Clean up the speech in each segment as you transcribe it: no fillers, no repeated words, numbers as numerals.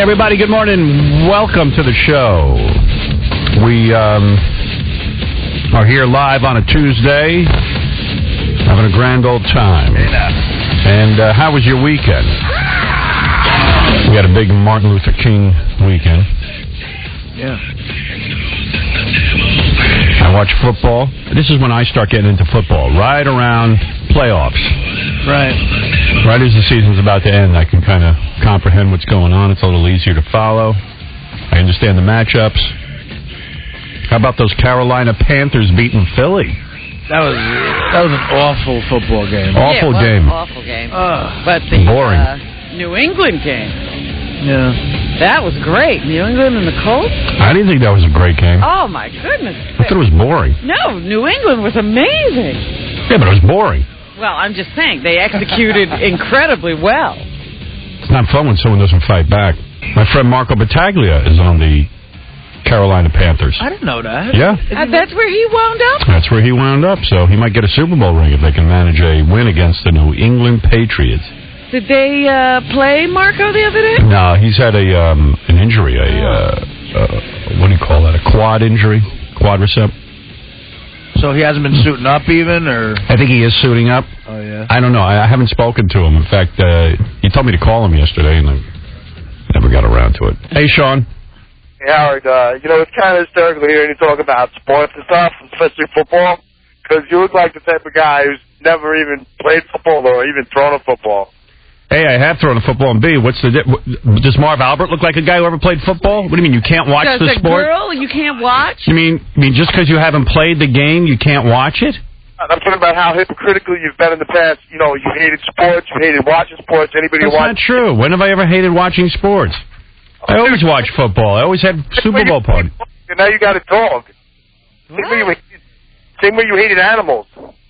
Everybody, good morning. Welcome to the show. We are here live on a Tuesday, having a grand old time. And how was your weekend? We had a big Martin Luther King weekend. Yeah. I watch football. This is when I start getting into football, right around playoffs. Right. Right as the season's about to end, I can kind of comprehend what's going on. It's a little easier to follow. I understand the matchups. How about those Carolina Panthers beating Philly? That was an awful football game. Awful game. Awful game. But the boring. New England game. Yeah. That was great. New England and the Colts? I didn't think that was a great game. Oh, my goodness. I thought it was boring. No, New England was amazing. Yeah, but it was boring. Well, I'm just saying, they executed incredibly well. It's not fun when someone doesn't fight back. My friend Marco Battaglia is on the Carolina Panthers. I didn't know that. Yeah. That's where he wound up? That's where he wound up, so he might get a Super Bowl ring if they can manage a win against the New England Patriots. Did they play Marco the other day? No, he's had an injury, what do you call that, a quad injury, quadricep. So he hasn't been suiting up even, or? I think he is suiting up. Oh, yeah. I don't know. I haven't spoken to him. In fact, he told me to call him yesterday, and I never got around to it. Hey, Sean. Hey, Howard, it's kind of hysterical hearing you talk about sports and stuff, especially football, because you look like the type of guy who's never even played football or even thrown a football. A, I have thrown a football, and B, does Marv Albert look like a guy who ever played football? What do you mean, you can't watch the sport? Girl, you can't watch? You mean just because you haven't played the game, you can't watch it? I'm talking about how hypocritical you've been in the past. You know, you hated sports, you hated watching sports, anybody That's not true. When have I ever hated watching sports? I always watch football. I always had Super Bowl parties. And now you got a dog. Same way you hated animals.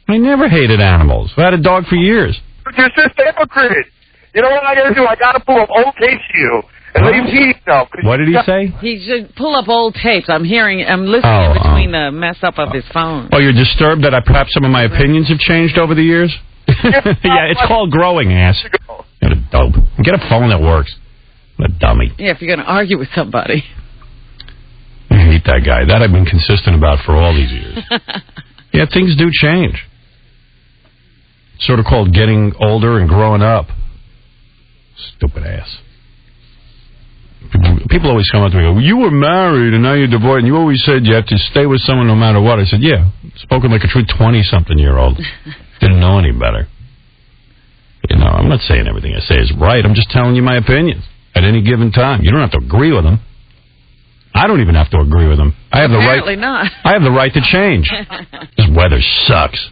I never hated animals. I had a dog for years. You're just a hypocrite. You know what I got to do? I got to pull up old tapes to you and let you see yourself. What did he say? He should pull up old tapes. I'm listening between the mess up of his phone. Oh, you're disturbed that perhaps some of my opinions have changed over the years? Yeah, it's called growing, ass. Get a dope. Get a phone that works. What a dummy. Yeah, if you're going to argue with somebody. I hate that guy. That I've been consistent about for all these years. Yeah, things do change. It's sort of called getting older and growing up. Stupid ass. People always come up to me and go, you were married and now you're divorced and you always said you have to stay with someone no matter what. I said, yeah, spoken like a true 20-something-year-old. Didn't know any better. You know, I'm not saying everything I say is right. I'm just telling you my opinions at any given time. You don't have to agree with them. I don't even have to agree with them. I have Apparently not. I have the right to change. This weather sucks.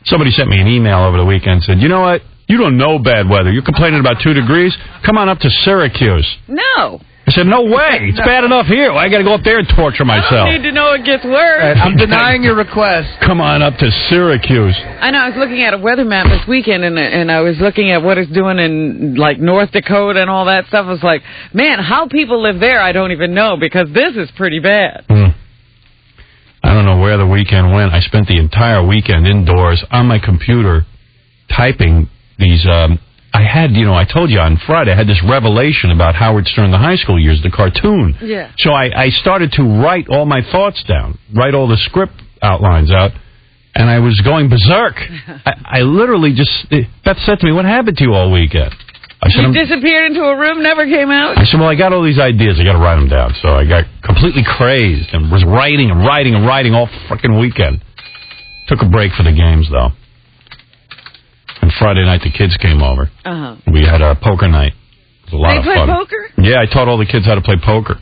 Somebody sent me an email over the weekend and said, you know what? You don't know bad weather. You're complaining about 2 degrees? Come on up to Syracuse. No. I said, no way. It's bad enough here. I got to go up there and torture myself. I don't need to know it gets worse. I'm denying your request. Come on up to Syracuse. I know. I was looking at a weather map this weekend, and I was looking at what it's doing in, like, North Dakota and all that stuff. I was like, man, how people live there, I don't even know, because this is pretty bad. I don't know where the weekend went. I spent the entire weekend indoors on my computer typing these, I told you on Friday, I had this revelation about Howard Stern, the high school years, the cartoon. Yeah. So I started to write all my thoughts down, write all the script outlines out, and I was going berserk. I literally Beth said to me, what happened to you all weekend? I said, you disappeared into a room, never came out? I said, well, I got all these ideas. I got to write them down. So I got completely crazed and was writing all frickin' weekend. Took a break for the games, though. And Friday night, the kids came over. We had a poker night. It was a lot of fun. They play poker? Yeah, I taught all the kids how to play poker.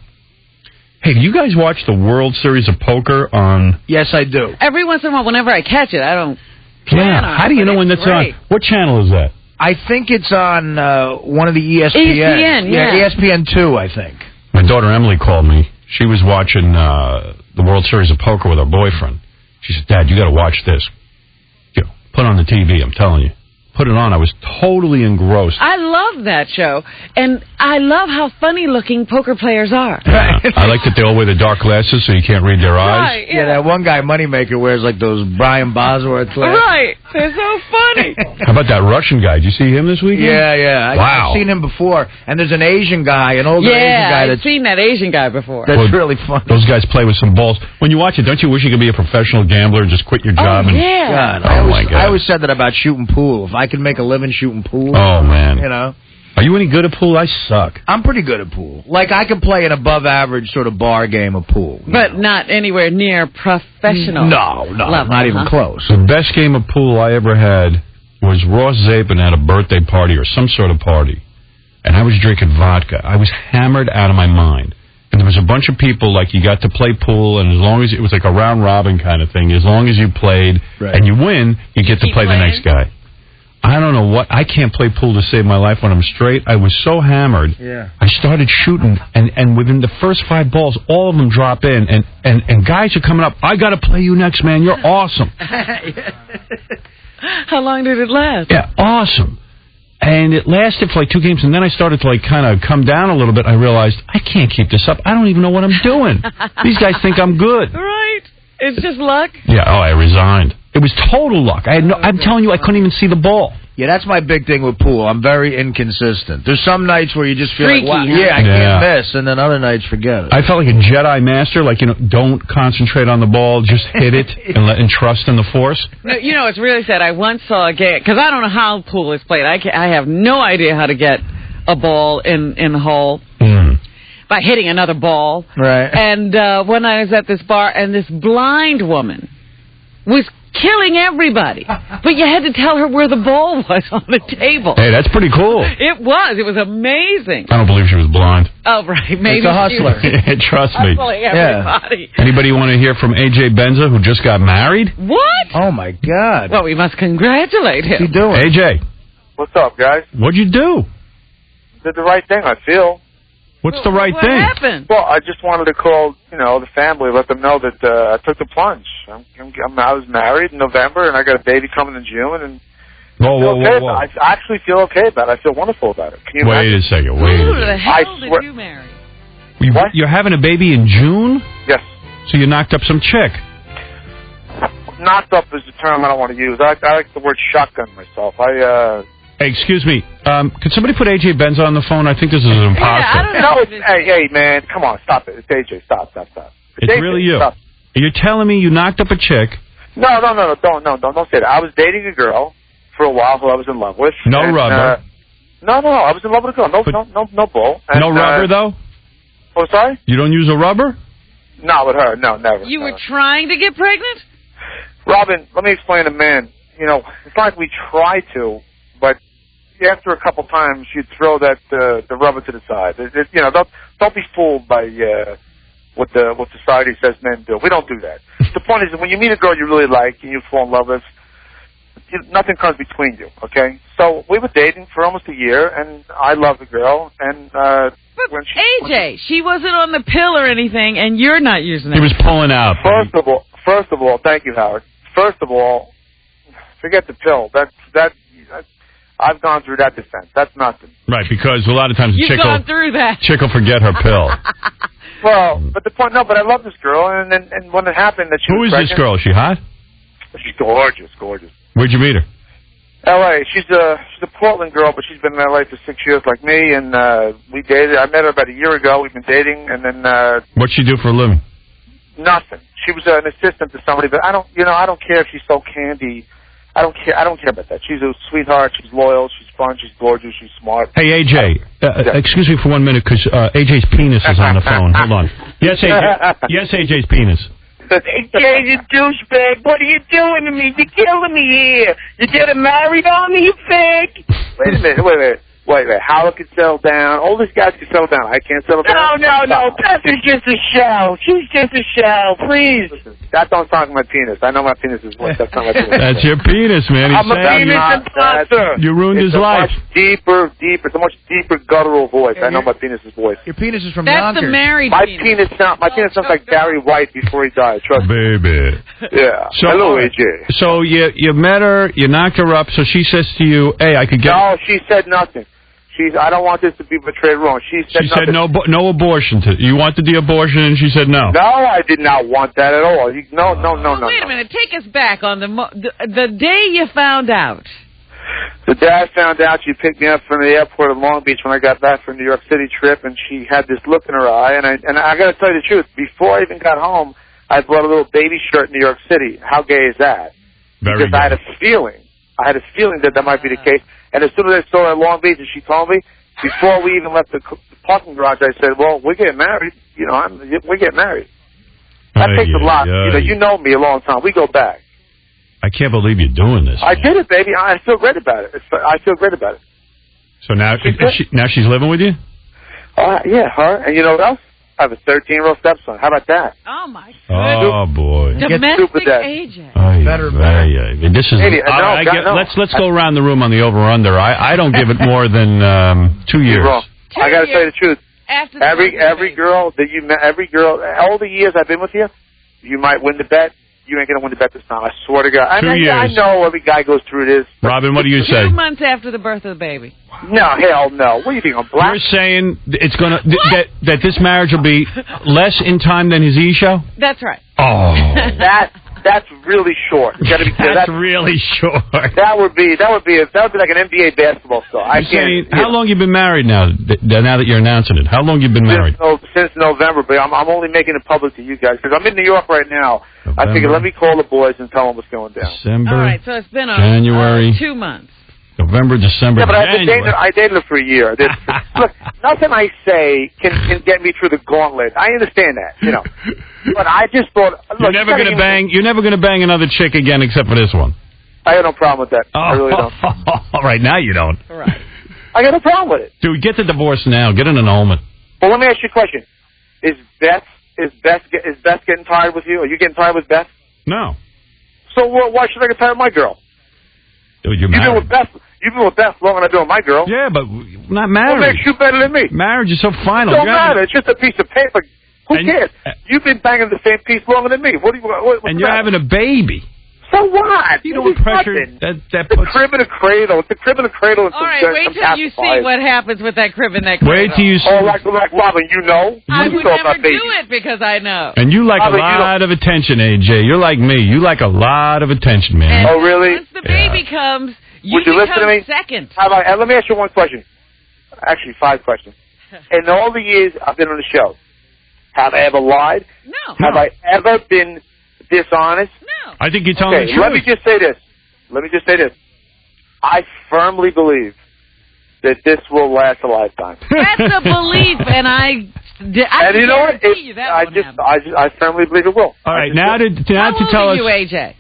Hey, do you guys watch the World Series of Poker on... Yes, I do. Every once in a while, whenever I catch it, I don't... Yeah, how do you know when that's on? What channel is that? I think it's on one of the ESPN. ESPN, yeah. ESPN2, I think. My daughter Emily called me. She was watching the World Series of Poker with her boyfriend. She said, Dad, you got to watch this. Put on the TV, I'm telling you. put it on, I was totally engrossed. I love that show, and I love how funny-looking poker players are. I like that they all wear the dark glasses so you can't read their eyes. Right, Yeah, that one guy, Moneymaker, wears like those Brian Bosworth glasses. Right. They're so funny. How about that Russian guy? Did you see him this weekend? Yeah. Wow. I've seen him before. And there's an Asian guy, an older Asian guy I've that's seen that Asian guy before. really fun. Those guys play with some balls. When you watch it, don't you wish you could be a professional gambler and just quit your job? Oh, and yeah. God, my God. I always said that about shooting pool. If I could make a living shooting pool, Oh, man. you know. Are you any good at pool? I suck. I'm pretty good at pool. Like, I can play an above-average sort of bar game of pool. But not anywhere near professional. No, level, not even close. The best game of pool I ever had was Ross Zapin at a birthday party or some sort of party. And I was drinking vodka. I was hammered out of my mind. And there was a bunch of people, like, you got to play pool, and as long as it was like a round-robin kind of thing, as long as you played and you win, you get to Keep play playing. the next guy. I don't know what. I can't play pool to save my life when I'm straight. I was so hammered. Yeah. I started shooting, and within the first 5 balls, all of them drop in, and guys are coming up. I got to play you next, man. You're awesome. How long did it last? Yeah, awesome. And it lasted for like 2 games, and then I started to like kind of come down a little bit. I realized I can't keep this up. I don't even know what I'm doing. These guys think I'm good. Right. It's just luck. Yeah. Oh, I resigned. It was total luck. I'm telling you, I couldn't even see the ball. Yeah, that's my big thing with pool. I'm very inconsistent. There's some nights where you just feel Freaky, like, wow, huh? yeah, I can't miss, and then other nights, forget it. I felt like a Jedi master, like, don't concentrate on the ball, just hit it and trust in the force. No, it's really sad. I once saw a game, because I don't know how pool is played. I have no idea how to get a ball in the hole by hitting another ball. Right. And when I was at this bar, and this blind woman was killing everybody, but you had to tell her where the ball was on the table. Hey, that's pretty cool. It was amazing. I don't believe she was blind. Oh, right. Maybe It's a hustler. Trust me. hustling everybody. Anybody want to hear from AJ Benza, who just got married? What? Oh, my God. Well, we must congratulate What's he him. doing? AJ, What's up, guys? what'd you do? Did the right thing, I feel. What's the right What thing? happened? Well, I just wanted to call, the family, let them know that I took the plunge. I was married in November, and I got a baby coming in June, and I actually feel okay about it. I feel wonderful about it. Can you Wait imagine? a second. Who the Wait. hell I swear- did you marry? What? You're having a baby in June? Yes. So you knocked up some chick. Knocked up is the term I don't want to use. I like the word shotgun myself. Hey, excuse me. Could somebody put AJ Benza on the phone? I think this is an imposter. I don't know. Hey, man, come on, stop it. It's AJ. Stop. It's AJ, really you. Stop. You're telling me you knocked up a chick. No, don't say that. I was dating a girl for a while who I was in love with. No and, rubber. No, I was in love with a girl. No bull. And, No rubber, though? Oh, sorry? You don't use a rubber? Not with her. No, never. You were never. trying to get pregnant? Robin, let me explain to man. It's not like we try to, but after a couple times, you throw that the rubber to the side. Don't be fooled by what society says men do. We don't do that. The point is that when you meet a girl you really like and you fall in love with, nothing comes between you. Okay? So we were dating for almost a year, and I loved the girl, and But when AJ, she wasn't on the pill or anything, and you're not using it. He was pulling out. First of all, thank you, Howard. First of all, forget the pill. That I've gone through that defense. That's nothing. Right, because a lot of times You've gone through that. chick will forget her pill. Well, but the point, but I love this girl, and when it happened that she Who was is pregnant, this girl? Is she hot? She's gorgeous. Where'd you meet her? L.A. She's a Portland girl, but she's been in L.A. for 6 years, like me, and we dated. I met her about a year ago. We've been dating, and then What'd she do for a living? nothing. She was an assistant to somebody, but I don't care if she's so candy. I don't care about that. She's a sweetheart. She's loyal. She's fun. She's gorgeous. She's smart. Hey, AJ. Excuse me for 1 minute, because AJ's penis is on the phone. Hold on. Yes, AJ. Yes, AJ's penis. AJ, you douchebag. What are you doing to me? You're killing me here. You getting married on me, you fag? Wait a minute. Wait. Howard can settle down. All these guys can settle down. I can't settle down. No. Beth is just a shell. She's just a shell. Please. Listen, that don't sound like my penis. I know my penis is what. That's not my penis. That's your penis, man. He's I'm a saying penis imposter. you ruined It's his life. It's a much deeper guttural voice. I know my penis's voice. Your penis is from That's Yonkers. the married My penis. penis sounds like Barry White before he died. Trust me. Baby. Yeah. So, Hello, AJ. So you met her, you knocked her up, so she says to you, hey, I could get... No, she said nothing. I don't want this to be portrayed wrong. She said She nothing. said no abortion. You wanted the abortion, and she said no. No, I did not want that at all. No. Wait a minute. Take us back on the day you found out. The day I found out, she picked me up from the airport in Long Beach when I got back from the New York City trip, and she had this look in her eye. And I got to tell you the truth. Before I even got home, I bought a little baby shirt in New York City. How gay is that? Very because I had a feeling. that might be the case. And as soon as I saw her in Long Beach and she told me, before we even left the parking garage, I said, well, we're getting married. We're getting married. That takes a lot. You know me a long time. We go back. I can't believe you're doing this. I did it, baby. I feel great about it. I feel great about it. So now she's living with you? Yeah, her. And you know what else? I have a 13-year-old stepson. How about that? Oh, my Oh, boy. Domestic AJ. Better. This is. Let's go around the room on the over/under. I don't give it more than 2 years. You're wrong. I got to tell you the truth. After every girl that you met, all the years I've been with you, you might win the bet. You ain't gonna win the bet this time. I swear to God. 2 years. I know every guy goes through this. Robin, what do you say? 2 months after the birth of the baby. No, hell no. What do you think? I'm black. You're saying it's gonna that this marriage will be less in time than his E-show? That's right. Oh, that's really short. You gotta be clear. That's really short. That would be like an NBA basketball star. How long you been married now? Now that you're announcing it, how long you been married? Since November, but I'm only making it public to you guys because I'm in New York right now. November. I figured let me call the boys and tell them what's going down. December. All right, so it's been January. 2 months. November, December, yeah, but January. I dated her for a year. Look, nothing I say can get me through the gauntlet. I understand that, But I just thought, look, You're never gonna bang. You're never gonna bang another chick again, except for this one. I got no problem with that. I really don't. All right, now you don't. All right. I got no problem with it. Dude, get the divorce now. Get an annulment. Well, let me ask you a question: Is Beth getting tired with you? Are you getting tired with Beth? No. So why should I get tired of my girl? Dude, you're married. You've been with Beth longer than I've been with my girl. Yeah, but we're not married. What makes you better than me? Marriage is so final. Don't matter. It's just a piece of paper. Who cares? You've been banging the same piece longer than me. And you're having a baby. So what? You don't pressure that puts... The crib and a cradle. It's the crib and a cradle. And all right, wait till you see what happens with that crib and that cradle. Wait till you see... Oh, like Robin, you know? I you would never do it because I know. And you like a lot of attention, AJ. You're like me. You like a lot of attention, man. And really? Once the baby comes, Would you listen to me? Second. Let me ask you one question. Actually, 5 questions. In all the years I've been on the show, have I ever lied? No. Have I ever been dishonest? No. I think you're telling the truth. Let me just say this. I firmly believe that this will last a lifetime. That's a belief, and I you know what? I firmly believe it will. All right, now to tell us. How old are you, AJ?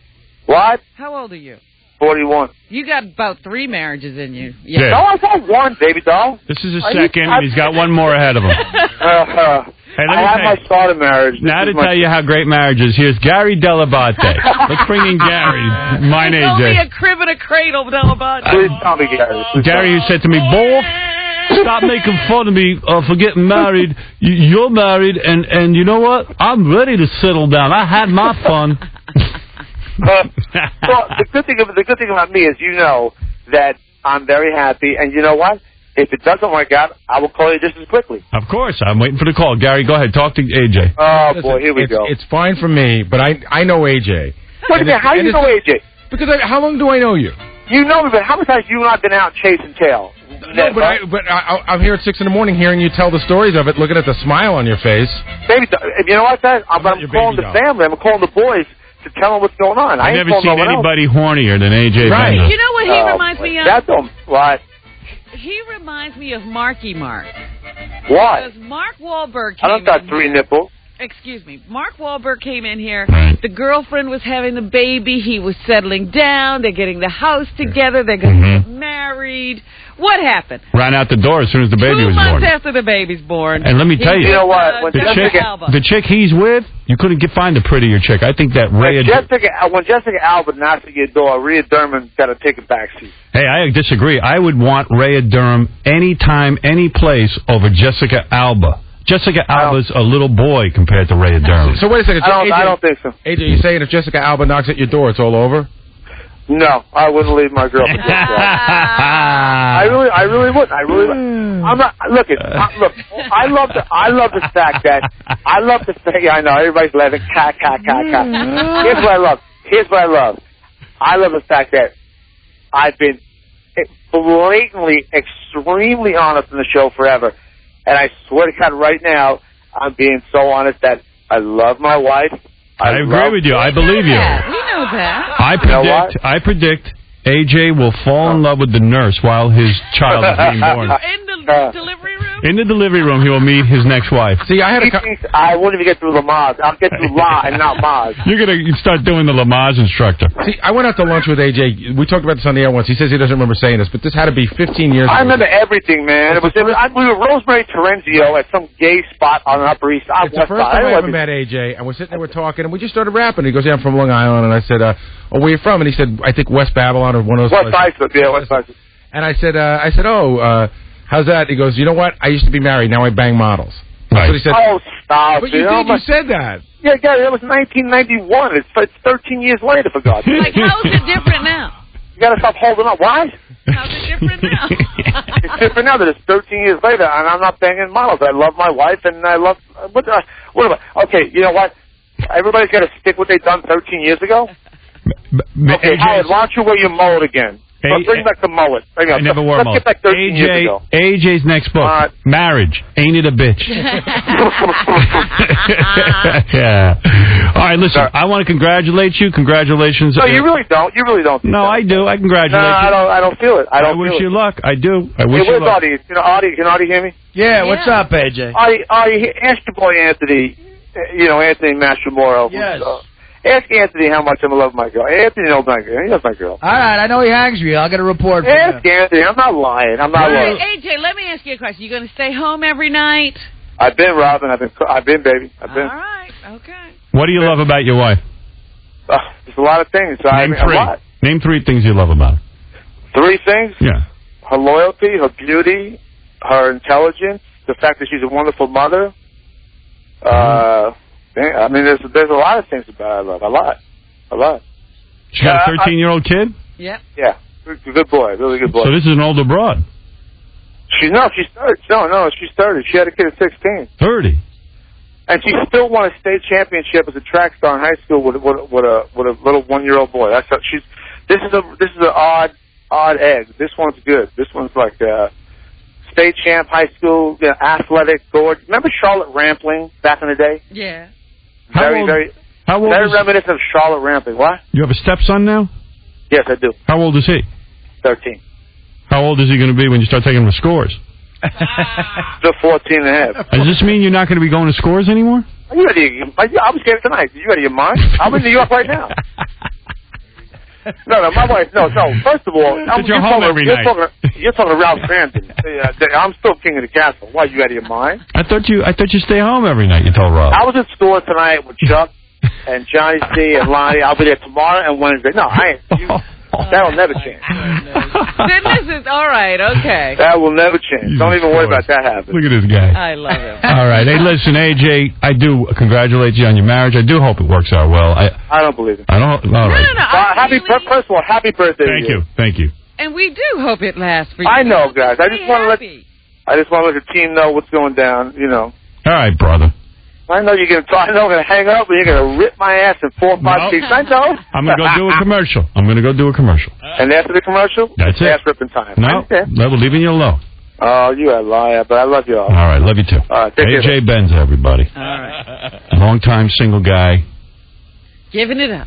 What? How old are you? 41. You got about 3 marriages in you. Yeah. No, I got 1, baby doll. This is his second, and he's got 1 more ahead of him. Hey, I had my starter marriage. Now to tell you how great marriage is, here's Gary Dell'Abate. Let's bring in Gary. Mine, AJ. Only a crib and a cradle, Dell'Abate. Please tell me, Gary. Gary, who said to me, boy, stop making fun of me for getting married. You're married, and you know what? I'm ready to settle down. I had my fun. Well, the good thing about me is you know that I'm very happy, and you know what? If it doesn't work out, I will call you just as quickly. Of course. I'm waiting for the call. Gary, go ahead. Talk to AJ. Oh, boy, here we go. It's fine for me, but I know AJ. What do you mean? How do you know AJ? Because how long do I know you? You know me, but how many times have you and I been out chasing tail? No, but I'm here at 6 in the morning hearing you tell the stories of it, looking at the smile on your face. Baby, you know what, Dad? I'm calling the family. I'm calling the boys to tell them what's going on. I've never seen anybody hornier than AJ Bender. You know what he reminds me of? What? He reminds me of Marky Mark. Why? Because Mark Wahlberg came I don't got 3 nipples. Excuse me. Mark Wahlberg came in here. Right. The girlfriend was having the baby. He was settling down. They're getting the house together. They're going to get married. What happened? Ran out the door as soon as the baby 2 was months born. after the baby's born. And let me tell you, You know what? When the chick he's with, you couldn't find a prettier chick. I think that when Jessica Alba knocks at your door, Rhea Durman's got to take a backseat. Hey, I disagree. I would want Rhea Durham anytime, any place over Jessica Alba. Jessica Alba's a little boy compared to Rhea Durham. So wait a second. I don't think so. AJ, you saying if Jessica Alba knocks at your door, it's all over? No, I wouldn't leave my girl for Jessica Alba. I really wouldn't. I'm not. Look. I love the fact that Yeah, I know everybody's laughing. Here's what I love. I love the fact that I've been blatantly, extremely honest in the show forever. And I swear to God, right now, I'm being so honest that I love my wife. I agree with you. I believe you. We know that. I predict AJ will fall in love with the nurse while his child is being born. In the delivery room? In the delivery room, he will meet his next wife. See, I wouldn't even get through Lamaze. I'll get through La and not Maz. You're going to start doing the Lamaze instructor. See, I went out to lunch with AJ. We talked about this on the air once. He says he doesn't remember saying this, but this had to be 15 years ago. I remember everything, man. We were Rosemary Terenzio at some gay spot on the Upper East Side. It's the first time I ever met AJ, and we're sitting there, we're talking, and we just started rapping. He goes, yeah, I'm from Long Island, and I said, where are you from? And he said, I think West Babylon or one of those places. West Islip. And I said, how's that? He goes, you know what? I used to be married. Now I bang models. Right. That's what he said. Oh, stop. But you said that. Yeah, that was 1991. It's 13 years later, for God's sake. Like, how's it different now? You got to stop holding on. Why? How's it different now? It's different now that it's 13 years later, and I'm not banging models. I love my wife, and I love... Okay, you know what? Everybody's got to stick what they've done 13 years ago. Okay, Howard, why don't you wear your mullet again? Bring back the mullet. I never wore a mullet. Let's get back 13 years ago. AJ's next book, Marriage. Ain't it a bitch? Yeah. All right, listen, I want to congratulate you. Congratulations. No, you really don't. You really don't. No, I do. I congratulate you. No, I don't feel it. I wish you luck. I do. I wish you luck. Where's Audie? Can Audie hear me? Yeah, what's up, AJ? Audie, ask your boy Anthony, Anthony Mastramoro. Yes. Ask Anthony how much I love my girl. Anthony knows my girl. He knows my girl. All right, I know he hangs with you. I'll get a report for Ask Anthony. I'm not lying. I'm not lying. AJ, let me ask you a question. You going to stay home every night? I've been, Robin. I've been, baby. I've been. All right. Okay. What do you love about your wife? There's a lot of things. Name three. A lot. Name 3 things you love about her. 3 things? Yeah. Her loyalty, her beauty, her intelligence, the fact that she's a wonderful mother. I mean, there's a lot of things about her I love. A lot. She got a 13-year-old kid? Yep. Yeah. Good boy. Really good boy. So this is an older broad. She's 30. No, she's 30. She had a kid at 16. 30. And she still won a state championship as a track star in high school with a little 1-year-old boy. This is an odd egg. This one's good. This one's like state champ, high school, athletic, gorgeous. Remember Charlotte Rampling back in the day? Yeah. Very reminiscent of Charlotte Rampling. What? You have a stepson now? Yes, I do. How old is he? 13. How old is he going to be when you start taking him to Scores? Still 14 and a half. Does this mean you're not going to be going to Scores anymore? I was here tonight. You out of your mind? I'm in New York right now. No, my wife. No. First of all, you're home every night. You're talking to Ralph Cramton. I'm still king of the castle. Why, you out of your mind? I thought you stay home every night. You told Rob. I was at Store tonight with Chuck and Johnny C and Lonnie. I'll be there tomorrow and Wednesday. No, I ain't. That'll never change. This is all right. Okay. That will never change. Don't even worry about that happening. Look at this guy. I love him. All right. Hey, listen, AJ, I do congratulate you on your marriage. I do hope it works out well. I don't believe it. I don't. All right. No. First of all, happy birthday. Thank you. And we do hope it lasts for you. I know, guys. I just want to let the team know what's going down. All right, brother. I know you're going to talk. I know I'm going to hang up and you're going to rip my ass in 4 or 5 pieces. I know. I'm going to go do a commercial. And after the commercial, that's ass ripping time. No, we're leaving you alone. Oh, you a liar, but I love you all. All right, love you too. All right, take AJ Benz, everybody. All right. Long-time single guy. Giving it up.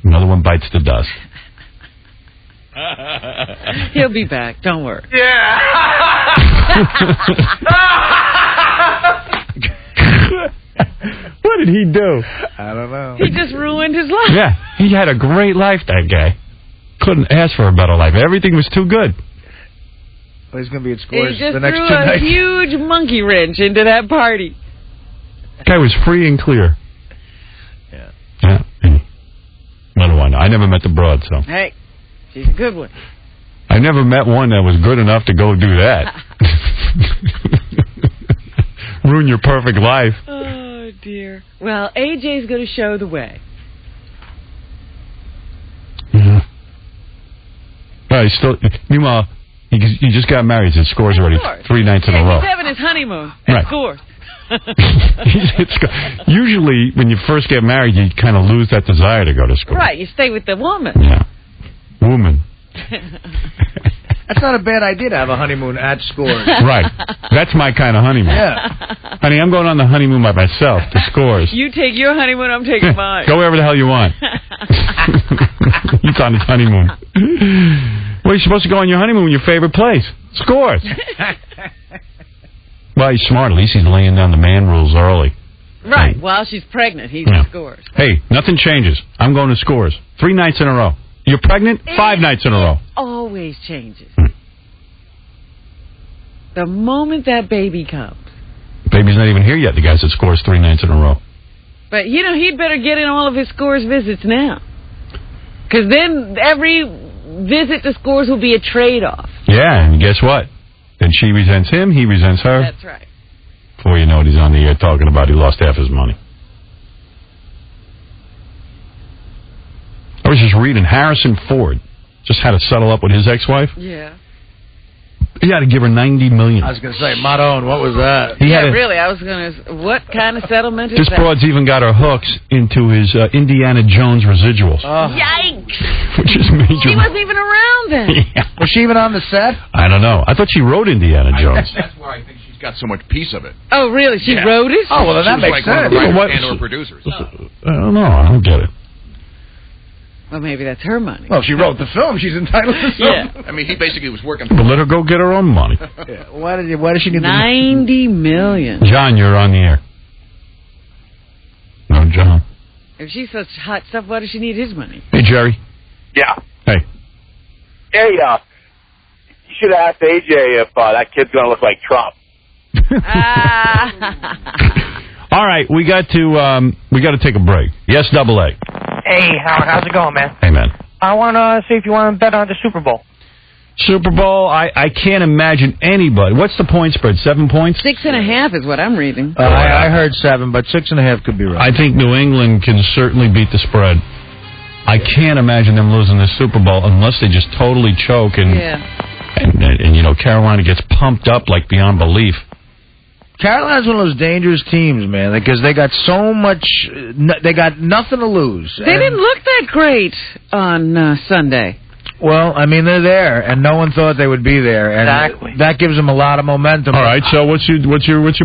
Another one bites the dust. He'll be back. Don't worry. Yeah. What did he do? I don't know. He just ruined his life. Yeah, he had a great life, that guy. Couldn't ask for a better life. Everything was too good. Well, he's going to be at Scores He just the next threw 2 a nights. huge monkey wrench into that party. Guy was free and clear. Yeah. What do I know? I never met the broad, so. Hey, she's a good one. I never met one that was good enough to go do that. Ruin your perfect life. Oh, dear. Well, AJ's going to show the way. Yeah. Well, meanwhile, he just got married. His Scores already 3 nights in a row. He's having his honeymoon at Right. Scores. Usually, when you first get married, you kind of lose that desire to go to Scores. Right, you stay with the woman. Yeah. Woman. That's not a bad idea to have a honeymoon at Scores. Right. That's my kind of honeymoon. Yeah. Honey, I'm going on the honeymoon by myself to Scores. You take your honeymoon, I'm taking mine. Go wherever the hell you want. He's on his honeymoon. Well, you're supposed to go on your honeymoon with your favorite place. Scores. Well, he's smart. At least he's laying down the man rules early. Right, while she's pregnant, he's Yeah. at Scores. Hey, nothing changes. I'm going to Scores. 3 nights in a row. You're pregnant? 5 nights in a row. Always changes. The moment that baby comes. Baby's not even here yet. The guy that Scores 3 nights in a row. But, he'd better get in all of his Scores visits now. Because then every visit to Scores will be a trade-off. Yeah, and guess what? Then she resents him, he resents her. That's right. Before you know it, he's on the air talking about he lost half his money. I was just reading Harrison Ford just had to settle up with his ex-wife. Yeah. He had to give her $90 million. I was going to say, Madone, what was that? Really, I was going to... What kind of settlement is This that? broad's even got her hooks into his Indiana Jones residuals. Yikes! Which is major. She wasn't even around then. Yeah. Was she even on the set? I don't know. I thought she wrote Indiana Jones. That's why I think she's got so much piece of it. Oh, really? She wrote it? Oh, well, then that She was makes like one of sense. the What- writers and or producers. I don't know. I don't get it. Well, maybe that's her money. Well, if she wrote the film, she's entitled to some. I mean, he basically was working. But let her go get her own money. Yeah. Why does she need $90 million. John, you're on the air. No, John. If she's such hot stuff, why does she need his money? Hey, Jerry. Yeah. Hey. Hey, you should have asked AJ if that kid's going to look like Trump. All right, we got to take a break. Yes, Double A. Hey, Howard, how's it going, man? Hey, man. I want to see if you want to bet on the Super Bowl. Super Bowl, I can't imagine anybody. What's the point spread? 7 points? 6.5 is what I'm reading. I heard 7, but 6.5 could be right. I think New England can certainly beat the spread. I can't imagine them losing the Super Bowl unless they just totally choke and Carolina gets pumped up like beyond belief. Carolina's one of those dangerous teams, man, because they got so much. They got nothing to lose. They didn't look that great on Sunday. Well, I mean, they're there, and no one thought they would be there, and Exactly. that gives them a lot of momentum. All right, so what's your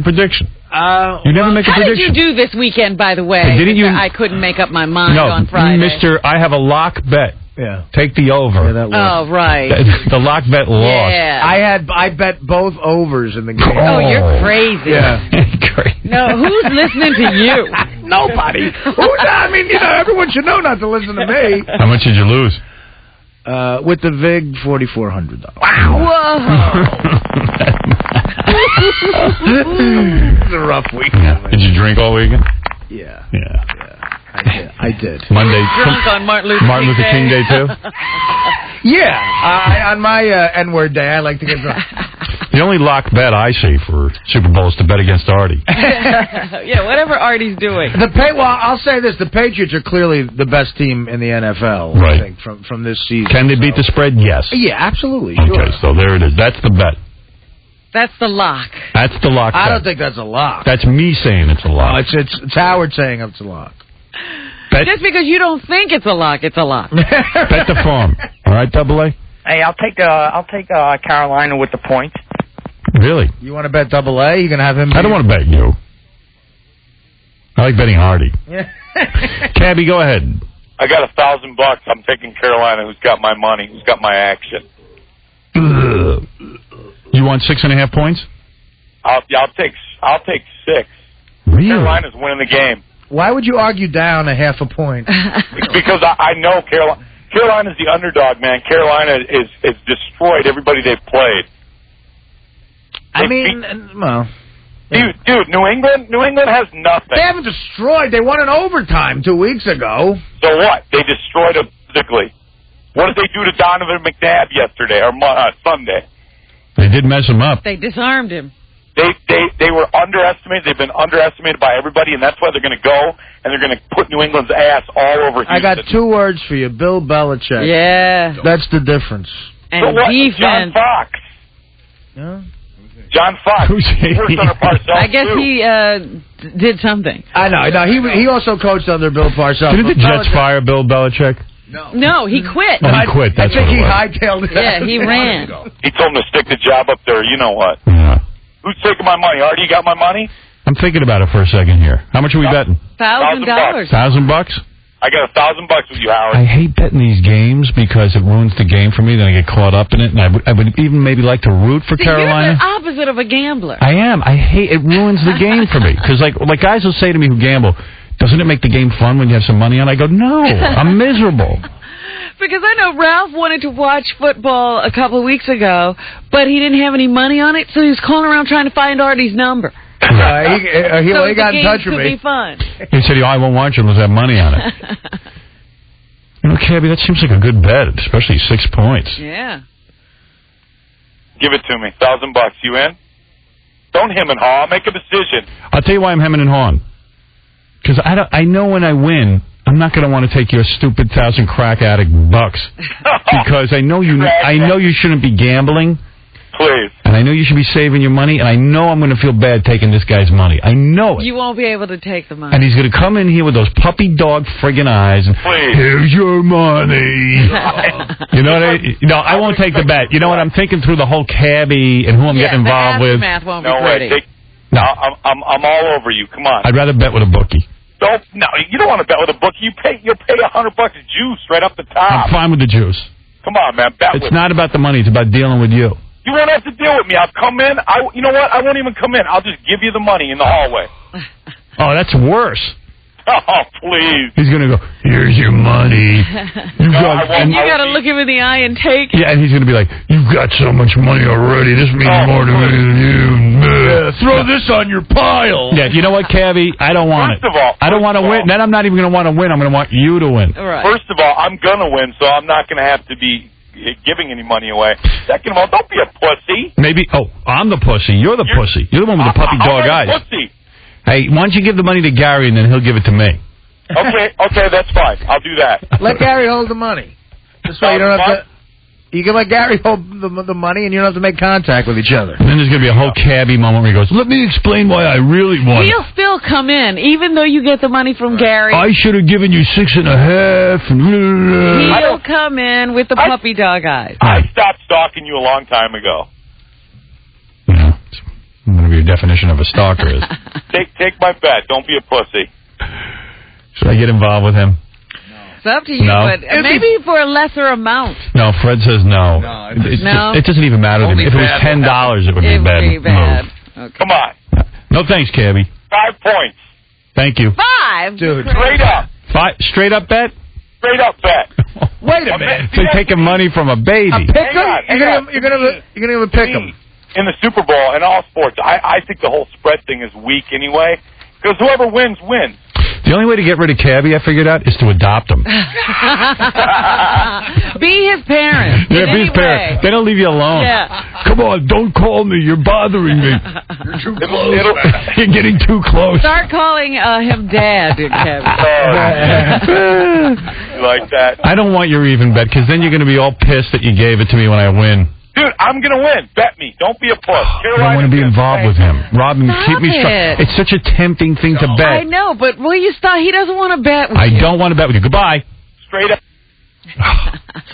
prediction? You never make a How did prediction. you do this weekend, by the way? Didn't you- I couldn't make up my mind No, on Friday. Mr. I have a lock bet. Yeah. Take the over. Yeah, that was. Oh, right. The lock bet lost. Yeah. I bet both overs in the game. Oh, you're crazy. Yeah. Great. No, who's listening to you? Nobody. I mean, everyone should know not to listen to me. How much did you lose? With the VIG, $4,400. Whoa. It's a rough weekend. Did you drink all weekend? Yeah. Yeah. I did. Monday. Drunk on Martin Luther King Day too? Yeah. On my N-word day, I like to get drunk. The only lock bet I see for Super Bowl is to bet against Artie. Yeah, whatever Artie's doing. Well, I'll say this: the Patriots are clearly the best team in the NFL. Right. I think from this season. Can they beat the spread? Yes. Yeah, absolutely. Okay, Sure. so there it is. That's the bet. That's the lock. That's the lock bet. I don't think that's a lock. That's me saying it's a lock. It's Howard saying it's a lock. Bet, Just because you don't think it's a lock, it's a lock. bet the farm. All right, Double A? Hey, I'll take Carolina with the points. Really? You want to bet Double A? You gonna have him? I don't want to bet you. I like betting Artie. Cabby, go ahead. I got $1,000. I'm taking Carolina. Who's got my money? Who's got my action? You want 6.5 points? I'll take 6. Really? Carolina's winning the game. Why would you argue down a half a point? Because I know Carolina's the underdog, man. Carolina is destroyed everybody they've played. I mean, well... Dude, New England has nothing. They haven't destroyed. They won in overtime 2 weeks ago. So what? They destroyed him physically. What did they do to Donovan McNabb yesterday or Sunday? They did mess him up. They disarmed him. They were underestimated. They've been underestimated by everybody, and that's why they're going to go and they're going to put New England's ass all over Houston. I got 2 words for you: Bill Belichick. Yeah. That's the difference. And so what? defense. John Fox. Yeah. John Fox. Who's he? Worked under Parcells, I guess too. he did something. I know. He also coached under Bill Parcells. Didn't the Jets fire Bill Belichick? No, he quit. Oh, he quit. That's I think what he it was. hightailed it. Yeah, he ran. He told him to stick the job up there. You know what? Yeah. Who's taking my money? Artie, you got my money? I'm thinking about it for a second here. How much are we betting? $1,000. $1,000? I got $1,000 with you, Howard. I hate betting these games because it ruins the game for me. Then I get caught up in it, and I would even maybe like to root for See, Carolina. you're the opposite of a gambler. I am. I hate it. Ruins the game for me because like guys will say to me who gamble, doesn't it make the game fun when you have some money on? I go, no, I'm miserable. Because I know Ralph wanted to watch football a couple of weeks ago, but he didn't have any money on it, so he was calling around trying to find Artie's number. He got in touch with me. Be fun. He said, I won't watch it unless I have money on it. You know, Cabby, that seems like a good bet, especially 6 points. Yeah. Give it to me. $1,000. You in? Don't hem and haw. I'll make a decision. I'll tell you why I'm hemming and hawing. Because I know when I win, I'm not going to want to take your stupid 1,000 crack addict bucks. Because I know you shouldn't be gambling. Please. And I know you should be saving your money, and I know I'm going to feel bad taking this guy's money. I know it. You won't be able to take the money. And he's going to come in here with those puppy dog friggin' eyes and, please. Here's your money. You know what I won't take the bet. You know what? I'm thinking through the whole Cabby and who I'm getting involved with. The aftermath won't no be way. pretty. No. I'm all over you. Come on. I'd rather bet with a bookie. No, you don't want to bet with a book. You'll pay $100 juice right up the top. I'm fine with the juice. Come on, man. Bet It's with not about the money. It's about dealing with you. You won't have to deal with me. I'll come in. You know what? I won't even come in. I'll just give you the money in the hallway. Oh, that's worse. Oh, please. He's going to go, here's your money. You got to look him in the eye and take it. Yeah, and he's going to be like, you've got so much money already. This means more to me than you. Throw this on your pile. Yeah, you know what, Cabby? I don't want First of all, I don't want to win. Then I'm not even going to want to win. I'm going to want you to win. Right. First of all, I'm going to win, so I'm not going to have to be giving any money away. Second of all, don't be a pussy. Maybe, I'm the pussy. You're the pussy. You're the one with the puppy dog eyes. I'm a pussy. Hey, why don't you give the money to Gary and then he'll give it to me? Okay, that's fine. I'll do that. Let Gary hold the money. This way you don't have to... You can let Gary hold the money and you don't have to make contact with each other. And then there's going to be a whole Cabby moment where he goes, let me explain why I really want it. He'll still come in, even though you get the money from Gary. I should have given you 6.5. He'll come in with the puppy dog eyes. I stopped stalking you a long time ago. Yeah, whatever your definition of a stalker is. Take my bet. Don't be a pussy. Should I get involved with him? It's up to you, No. but maybe for a lesser amount. No, Fred says no. No. It doesn't even matter to me. If it was $10, it would be bad. It would be bad. Okay. Come on. No thanks, Cabby. 5 points. Thank you. 5? Dude. Straight up. 5 straight up bet? Straight up bet. Wait a minute. So you're taking money from a baby. A pick 'em? You're gonna have a pick 'em. In the Super Bowl and all sports, I think the whole spread thing is weak anyway. Because whoever wins, wins. The only way to get rid of Cabby, I figured out, is to adopt him. Be his parent. Yeah, be his parent. They don't leave you alone. Yeah. Come on, don't call me. You're bothering me. You're too close. You're getting too close. Start calling him Dad, Kevin. You like that? I don't want your even bet, because then you're going to be all pissed that you gave it to me when I win. Dude, I'm going to win. Bet me. Don't be a puss. I don't want to be involved with him. Robin, keep me strong. it. It's such a tempting thing to bet. I know, but will you stop? He doesn't want to bet with I you. don't want to bet with you. Goodbye. Straight up.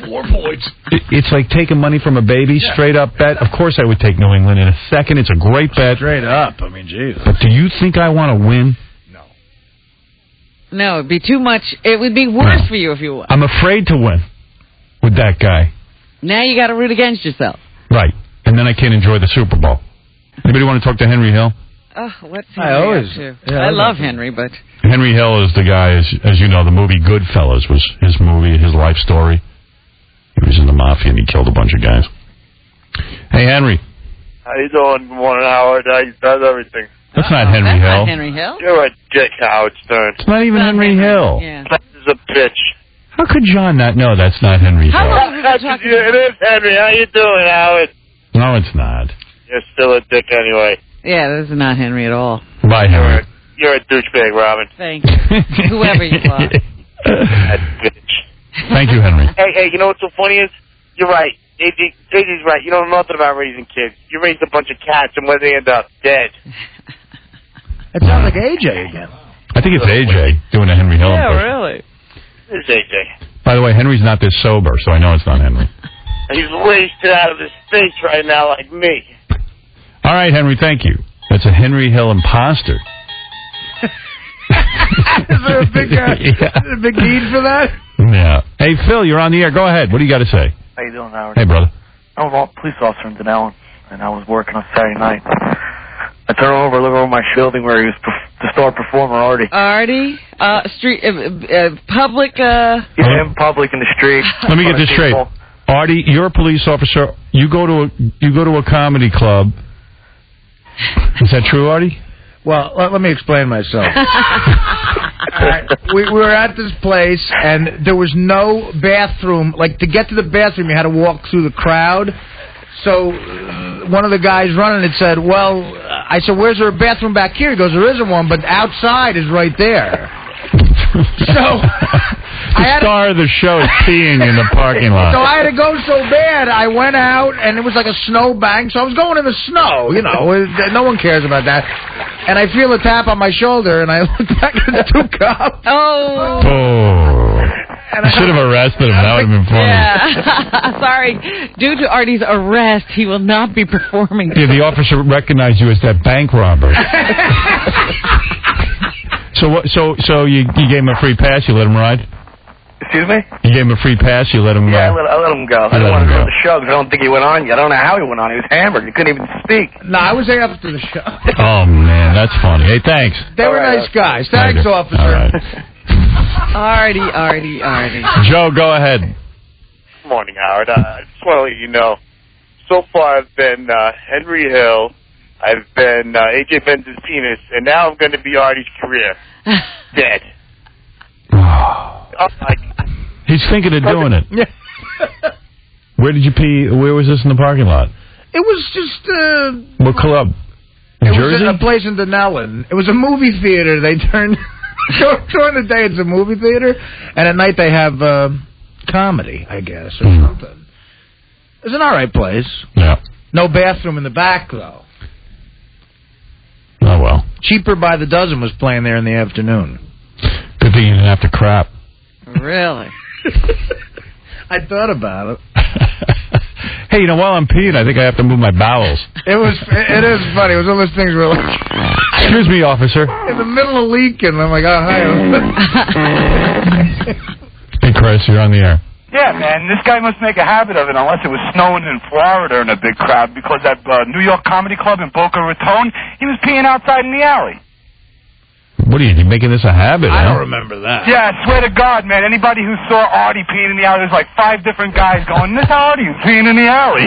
4 points. It's like taking money from a baby, straight up bet. Of course I would take New England in a second. It's a great bet. Straight up. I mean, Jesus. But do you think I want to win? No, it'd be too much. It would be worse for you if you won. I'm afraid to win with that guy. Now you got to root against yourself. Right. And then I can't enjoy the Super Bowl. Anybody want to talk to Henry Hill? Oh, what's he I always- up to? yeah, I I love know. Henry, but Henry Hill is the guy, as you know, the movie Goodfellas was his movie, his life story. He was in the mafia and he killed a bunch of guys. Hey, Henry. How you doing? Good morning, Howard. How's everything? That's not Henry Hill. Not Henry Hill. You're a dick, Howard Stern. It's not even Henry Hill. Yeah. That is a bitch. How could John not know that's not Henry How Hill? long have we been talking? It is Henry. How you doing, Howard? No, it's not. You're still a dick anyway. Yeah, this is not Henry at all. Bye, Henry. You're a douchebag, Robin. Thank you. Whoever you are. That bitch. Thank you, Henry. Hey, you know what's so funny is? You're right. AJ's right. You don't know nothing about raising kids. You raised a bunch of cats, and where they end up? Dead. It sounds like AJ again. I think it's AJ doing a Henry Hill Yeah, impression. really. It's AJ. By the way, Henry's not this sober, so I know it's not Henry. He's wasted out of his face right now like me. All right, Henry, thank you. That's a Henry Hill imposter. Is there a big need for that? Yeah. Hey, Phil, you're on the air. Go ahead. What do you got to say? How you doing, Howard? Hey, brother. I was a police officer in Denellen, and I was working on Saturday night. I turn over, look over my building where he was the star performer, Artie. Artie, street, public. Yeah, in public in the street. Let me get this straight. Artie, you're a police officer. You go to a comedy club. Is that true, Artie? Well, let me explain myself. We were at this place, and there was no bathroom. Like, to get to the bathroom, you had to walk through the crowd. So one of the guys running it said, well, I said, where's there a bathroom back here? He goes, there isn't one, but outside is right there. So the star of the show is peeing in the parking lot. So I had to go so bad. I went out, and it was like a snow bank, so I was going in the snow. You know, no one cares about that. And I feel a tap on my shoulder, and I look back at the two cops. Oh. I should have arrested him. That would have been funny. Yeah. Sorry. Due to Artie's arrest, he will not be performing. Yeah, the officer recognized you as that bank robber. So you gave him a free pass, you let him ride? Excuse me? You gave him a free pass, you let him Yeah, I let him go. I didn't want to go to the show because I don't think he went on yet. I don't know how he went on. He was hammered. He couldn't even speak. No, I was there after the show. Oh, man, that's funny. Hey, thanks. They were nice guys. Thanks, Later. officer. All right. Artie. Joe, go ahead. Good morning, Howard. I just want to let you know, so far I've been Henry Hill, I've been AJ Benz's penis, and now I'm going to be Artie's career. Dead. He's thinking of doing it. Where did you pee? Where was this in the parking lot? It was just... What club? New Jersey? It was a place in Denellen. It was a movie theater. They turned... During the day, it's a movie theater, and at night they have comedy, I guess, or something. It's an all right place. Yeah. No bathroom in the back, though. Oh, well. Cheaper by the Dozen was playing there in the afternoon. Good thing you didn't have to crap. Really? I thought about it. Hey, while I'm peeing, I think I have to move my bowels. It is funny. It was one of those things where, like... Excuse me, officer. In the middle of leaking, I'm like, oh, hi. Hey, Chris, you're on the air. Yeah, man, this guy must make a habit of it unless it was snowing in Florida in a big crowd, because that New York Comedy Club in Boca Raton, he was peeing outside in the alley. What are you making this a habit? I don't remember that. Yeah, I swear to God, man, anybody who saw Artie peeing in the alley, there's like 5 different guys going, this Artie's peeing in the alley.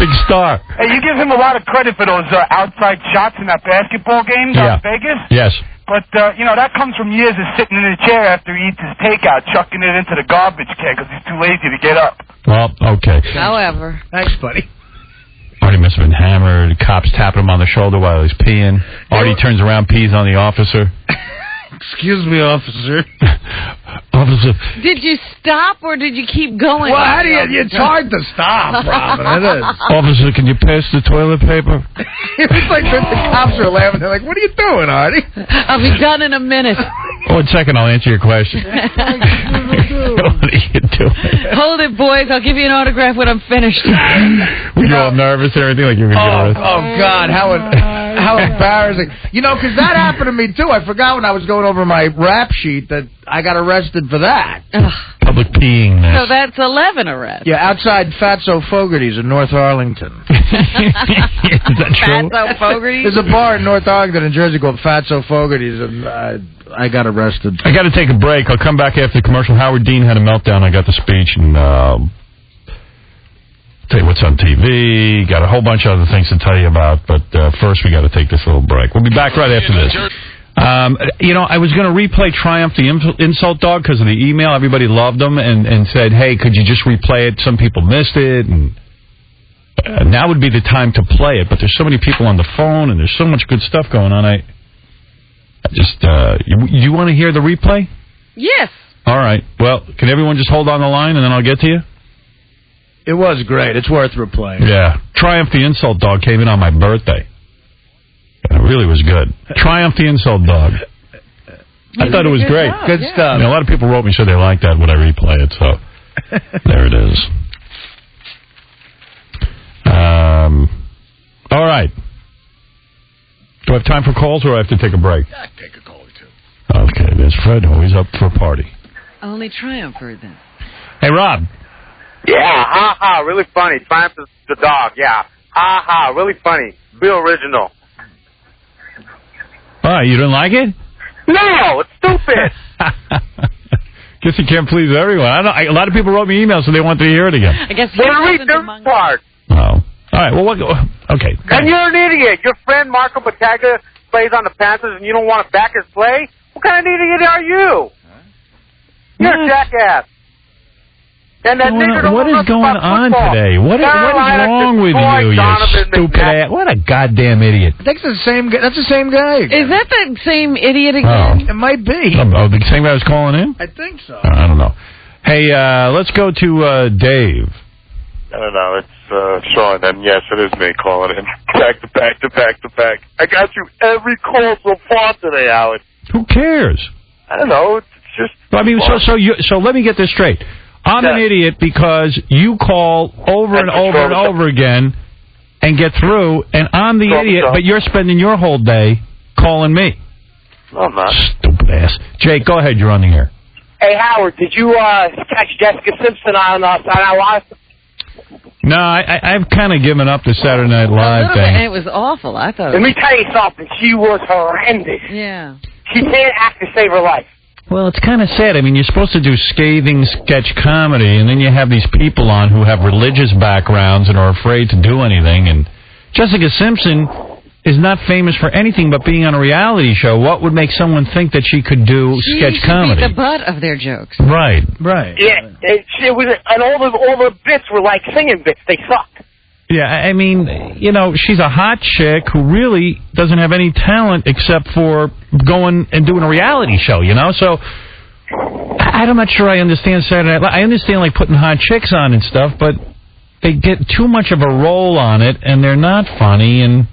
Big star. Hey, you give him a lot of credit for those outside shots in that basketball game out in Vegas. Yes. But, that comes from years of sitting in a chair after he eats his takeout, chucking it into the garbage can because he's too lazy to get up. Well, okay. However. Thanks, buddy. Artie must have been hammered. Cops tapping him on the shoulder while he's peeing. Artie turns around, pees on the officer. Excuse me, officer. Officer. Did you stop or did you keep going? Well, how do you... It's hard to stop, Robin. It is. Officer, can you pass the toilet paper? It's like the cops are laughing. They're like, what are you doing, Artie? I'll be done in a minute. 1 second, I'll answer your question. What are you doing? Hold it, boys. I'll give you an autograph when I'm finished. Were you all nervous and everything? Like you were going to get arrested? Oh, God. How embarrassing. Because that happened to me, too. I forgot when I was going over my rap sheet that I got arrested for that. Public peeing. So that's 11 arrests. Yeah, outside Fatso Fogarty's in North Arlington. Is that true? Fatso Fogarty's? There's a bar in North Arlington in Jersey called Fatso Fogarty's, and I got arrested. I got to take a break. I'll come back after the commercial. Howard Dean had a meltdown. I got the speech, and tell you what's on TV. Got a whole bunch of other things to tell you about, but first we got to take this little break. We'll be back right after this. I was going to replay Triumph the Insult Dog because of the email. Everybody loved them and said, hey, could you just replay it? Some people missed it, and now would be the time to play it, but there's so many people on the phone, and there's so much good stuff going on. I just, you want to hear the replay? Yes. All right. Well, can everyone just hold on the line, and then I'll get to you? It was great. It's worth replaying. Yeah. Triumph the Insult Dog came in on my birthday. It really was good. Triumph the Insult Dog. I thought it was great. Job, good stuff. A lot of people wrote me, said they liked that when I replay it, so there it is. All right. Do I have time for calls, or do I have to take a break? Take a call or two. Okay, there's Fred, always up for a party. Only Triumph heard that. Hey, Rob. Yeah, ha ha, really funny. Triumph is the dog, yeah. Ha ha, really funny. Real original. All right, you didn't like it? No, it's stupid. Guess you can't please everyone. A lot of people wrote me emails, so they wanted to hear it again. I guess Well, read this part. Oh. All right, well, okay. And you're an idiot. Your friend Marco Battaglia plays on the Panthers, and you don't want to back his play? What kind of idiot are you? You're a jackass. And that What is going on today? What is wrong with you, you stupid ass? What a goddamn idiot. I think it's the same guy. That's the same guy again. Is that the same idiot again? It might be. Oh, the same guy was calling in? I think so. I don't know. Hey, let's go to Dave. No, it's Sean, and yes, it is me calling in. Back to back to back to back. I got you every call so far today, Howard. Who cares? I don't know. It's just. I mean, so let me get this straight. I'm an idiot because you call over and over and over again and get through, and I'm the idiot, but you're spending your whole day calling me. No, I'm not. Stupid ass. Jake, go ahead. You're on the air. Hey, Howard, did you catch Jessica Simpson on Saturday Night Live? No, I've kind of given up the Saturday Night Live thing. It was awful. I thought. Let me tell you something. She was horrendous. Yeah. She can't act to save her life. Well, it's kind of sad. I mean, you're supposed to do scathing sketch comedy, and then you have these people on who have religious backgrounds and are afraid to do anything. And Jessica Simpson is not famous for anything but being on a reality show. What would make someone think that she could do sketch comedy? Be the butt of their jokes. Right. Yeah, it was, and all the bits were like singing bits. They sucked. Yeah, I mean, she's a hot chick who really doesn't have any talent except for going and doing a reality show, So I'm not sure I understand Saturday Night Live. I understand, like, putting hot chicks on and stuff, but they get too much of a role on it, and they're not funny, and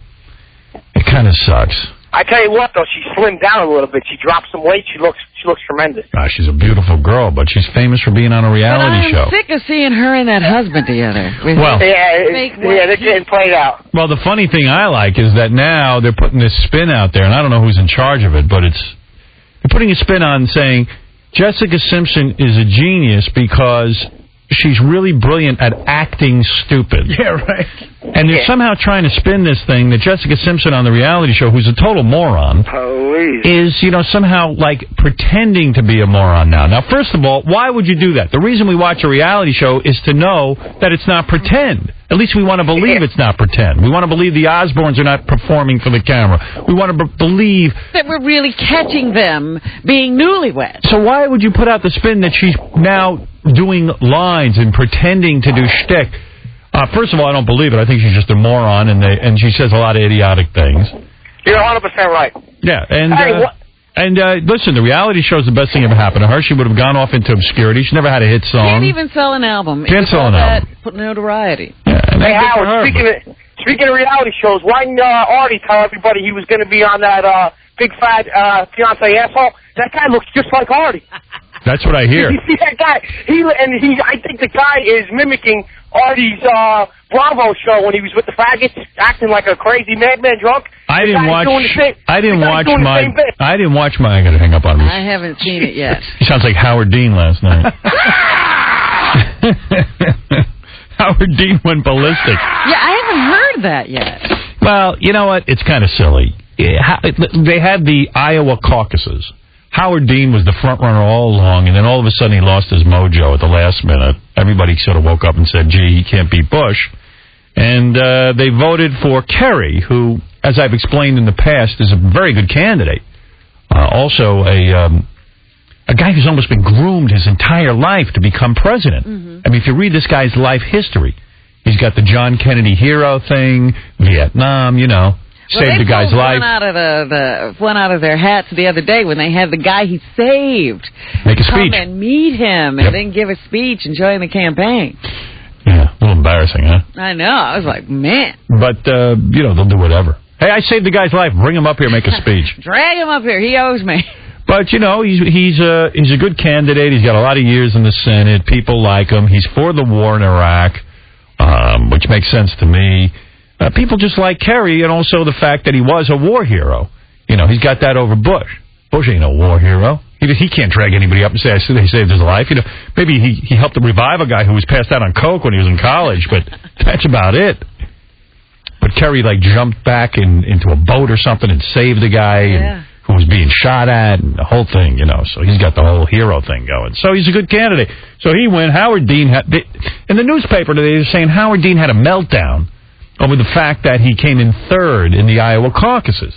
it kind of sucks. I tell you what, though, she slimmed down a little bit. She dropped some weight. She looks tremendous. She's a beautiful girl, but she's famous for being on a reality show. I'm sick of seeing her and that husband together. They're getting played out. Well, the funny thing I like is that now they're putting this spin out there, and I don't know who's in charge of it, but they're putting a spin on saying Jessica Simpson is a genius because she's really brilliant at acting stupid. Yeah, right. And they're somehow trying to spin this thing that Jessica Simpson on the reality show, who's a total moron, is, somehow, like, pretending to be a moron now. Now, first of all, why would you do that? The reason we watch a reality show is to know that it's not pretend. At least we want to believe it's not pretend. We want to believe the Osbournes are not performing for the camera. We want to believe that we're really catching them being newlyweds. So why would you put out the spin that she's now doing lines and pretending to do shtick? First of all, I don't believe it. I think she's just a moron, and she says a lot of idiotic things. You're 100% right. Yeah, and listen, the reality show is the best thing ever happened to her. She would have gone off into obscurity. She never had a hit song. Can't even sell an album. Can't sell an album. Put notoriety. Yeah, hey, Howard, speaking of reality shows, why didn't Artie tell everybody he was going to be on that big fat fiancé asshole? That guy looks just like Artie. That's what I hear. You see that guy? I think the guy is mimicking Artie's Bravo show when he was with the faggots, acting like a crazy madman drunk. I didn't watch my. I got to hang up on this. I haven't seen it yet. He sounds like Howard Dean last night. Howard Dean went ballistic. Yeah, I haven't heard that yet. Well, you know what? It's kind of silly. They had the Iowa caucuses. Howard Dean was the front runner all along, and then all of a sudden he lost his mojo at the last minute. Everybody sort of woke up and said, gee, he can't beat Bush. And they voted for Kerry, who, as I've explained in the past, is a very good candidate. Also a guy who's almost been groomed his entire life to become president. Mm-hmm. I mean, if you read this guy's life history, he's got the John Kennedy hero thing, Vietnam, saved the guy's life. One out of their hats the other day when they had the guy he saved make a speech, come and meet him, and then give a speech and join the campaign. Yeah, a little embarrassing, huh? I know. I was like, man. But they'll do whatever. Hey, I saved the guy's life. Bring him up here, make a speech. Drag him up here. He owes me. But he's a good candidate. He's got a lot of years in the Senate. People like him. He's for the war in Iraq, which makes sense to me. People just like Kerry, and also the fact that he was a war hero. He's got that over Bush. Bush ain't no war hero. He can't drag anybody up and say they saved his life. Maybe he helped to revive a guy who was passed out on coke when he was in college, but that's about it. But Kerry jumped back into a boat or something and saved the guy who was being shot at, and the whole thing. So he's got the whole hero thing going. So he's a good candidate. So he went. Howard Dean in the newspaper today, they're saying Howard Dean had a meltdown over the fact that he came in third in the Iowa caucuses.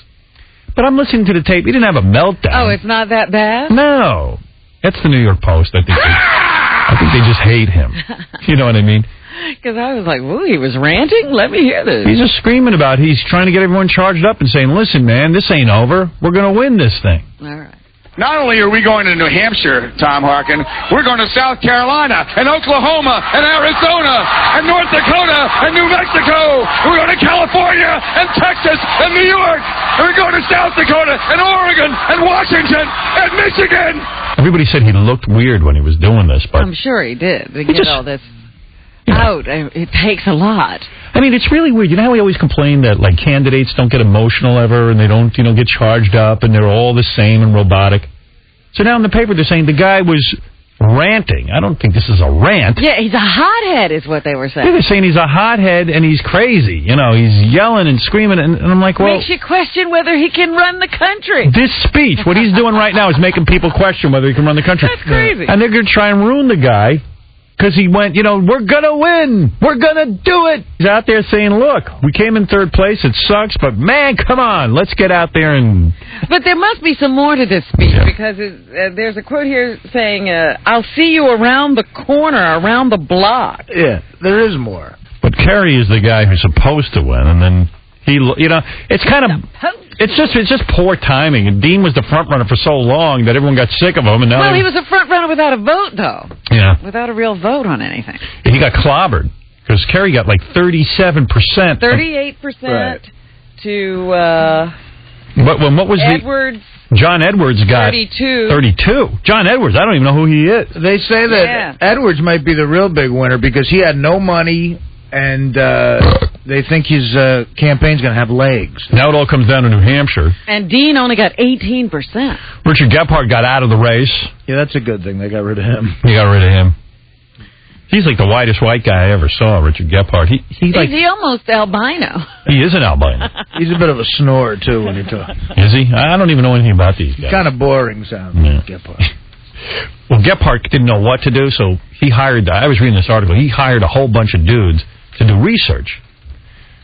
But I'm listening to the tape. He didn't have a meltdown. Oh, it's not that bad? No. That's the New York Post. I think they just hate him. You know what I mean? Because I was like, whoa, he was ranting? Let me hear this. He's just screaming about he's trying to get everyone charged up and saying, listen, man, this ain't over. We're going to win this thing. All right. Not only are we going to New Hampshire, Tom Harkin, we're going to South Carolina and Oklahoma and Arizona and North Dakota and New Mexico. We're going to California and Texas and New York. And we're going to South Dakota and Oregon and Washington and Michigan. Everybody said he looked weird when he was doing this, but I'm sure he did. To get all this out, it takes a lot. I mean, it's really weird. You know how we always complain that candidates don't get emotional ever, and they don't get charged up, and they're all the same and robotic. So now in the paper they're saying the guy was ranting. I don't think this is a rant. Yeah, he's a hothead is what they were saying. Yeah, they're saying he's a hothead and he's crazy. He's yelling and screaming, and I'm like, well... Makes you question whether he can run the country. This speech, what he's doing right now is making people question whether he can run the country. That's crazy. And they're going to try and ruin the guy. Because he went, we're going to win. We're going to do it. He's out there saying, look, we came in third place. It sucks, but, man, come on. Let's get out there and... But there must be some more to this speech, because there's a quote here saying, I'll see you around the corner, around the block. Yeah, there is more. But Kerry is the guy who's supposed to win, and then he, it's kind of... It's just poor timing. And Dean was the front runner for so long that everyone got sick of him. And now he was a front runner without a vote, though. Yeah. Without a real vote on anything. He got clobbered because Kerry got 37%. 38% to. What was Edwards? John Edwards got 32. John Edwards, I don't even know who he is. They say that Edwards might be the real big winner because he had no money. And they think his campaign's going to have legs. Now it all comes down to New Hampshire. And Dean only got 18%. Richard Gephardt got out of the race. Yeah, that's a good thing. They got rid of him. They got rid of him. He's like the whitest white guy I ever saw, Richard Gephardt. He's almost albino. He is an albino. He's a bit of a snorer, too, when he talks. Is he? I don't even know anything about these guys. Kind of boring sound, Gephardt. Well, Gephardt didn't know what to do, so he hired... I was reading this article. He hired a whole bunch of dudes to do research.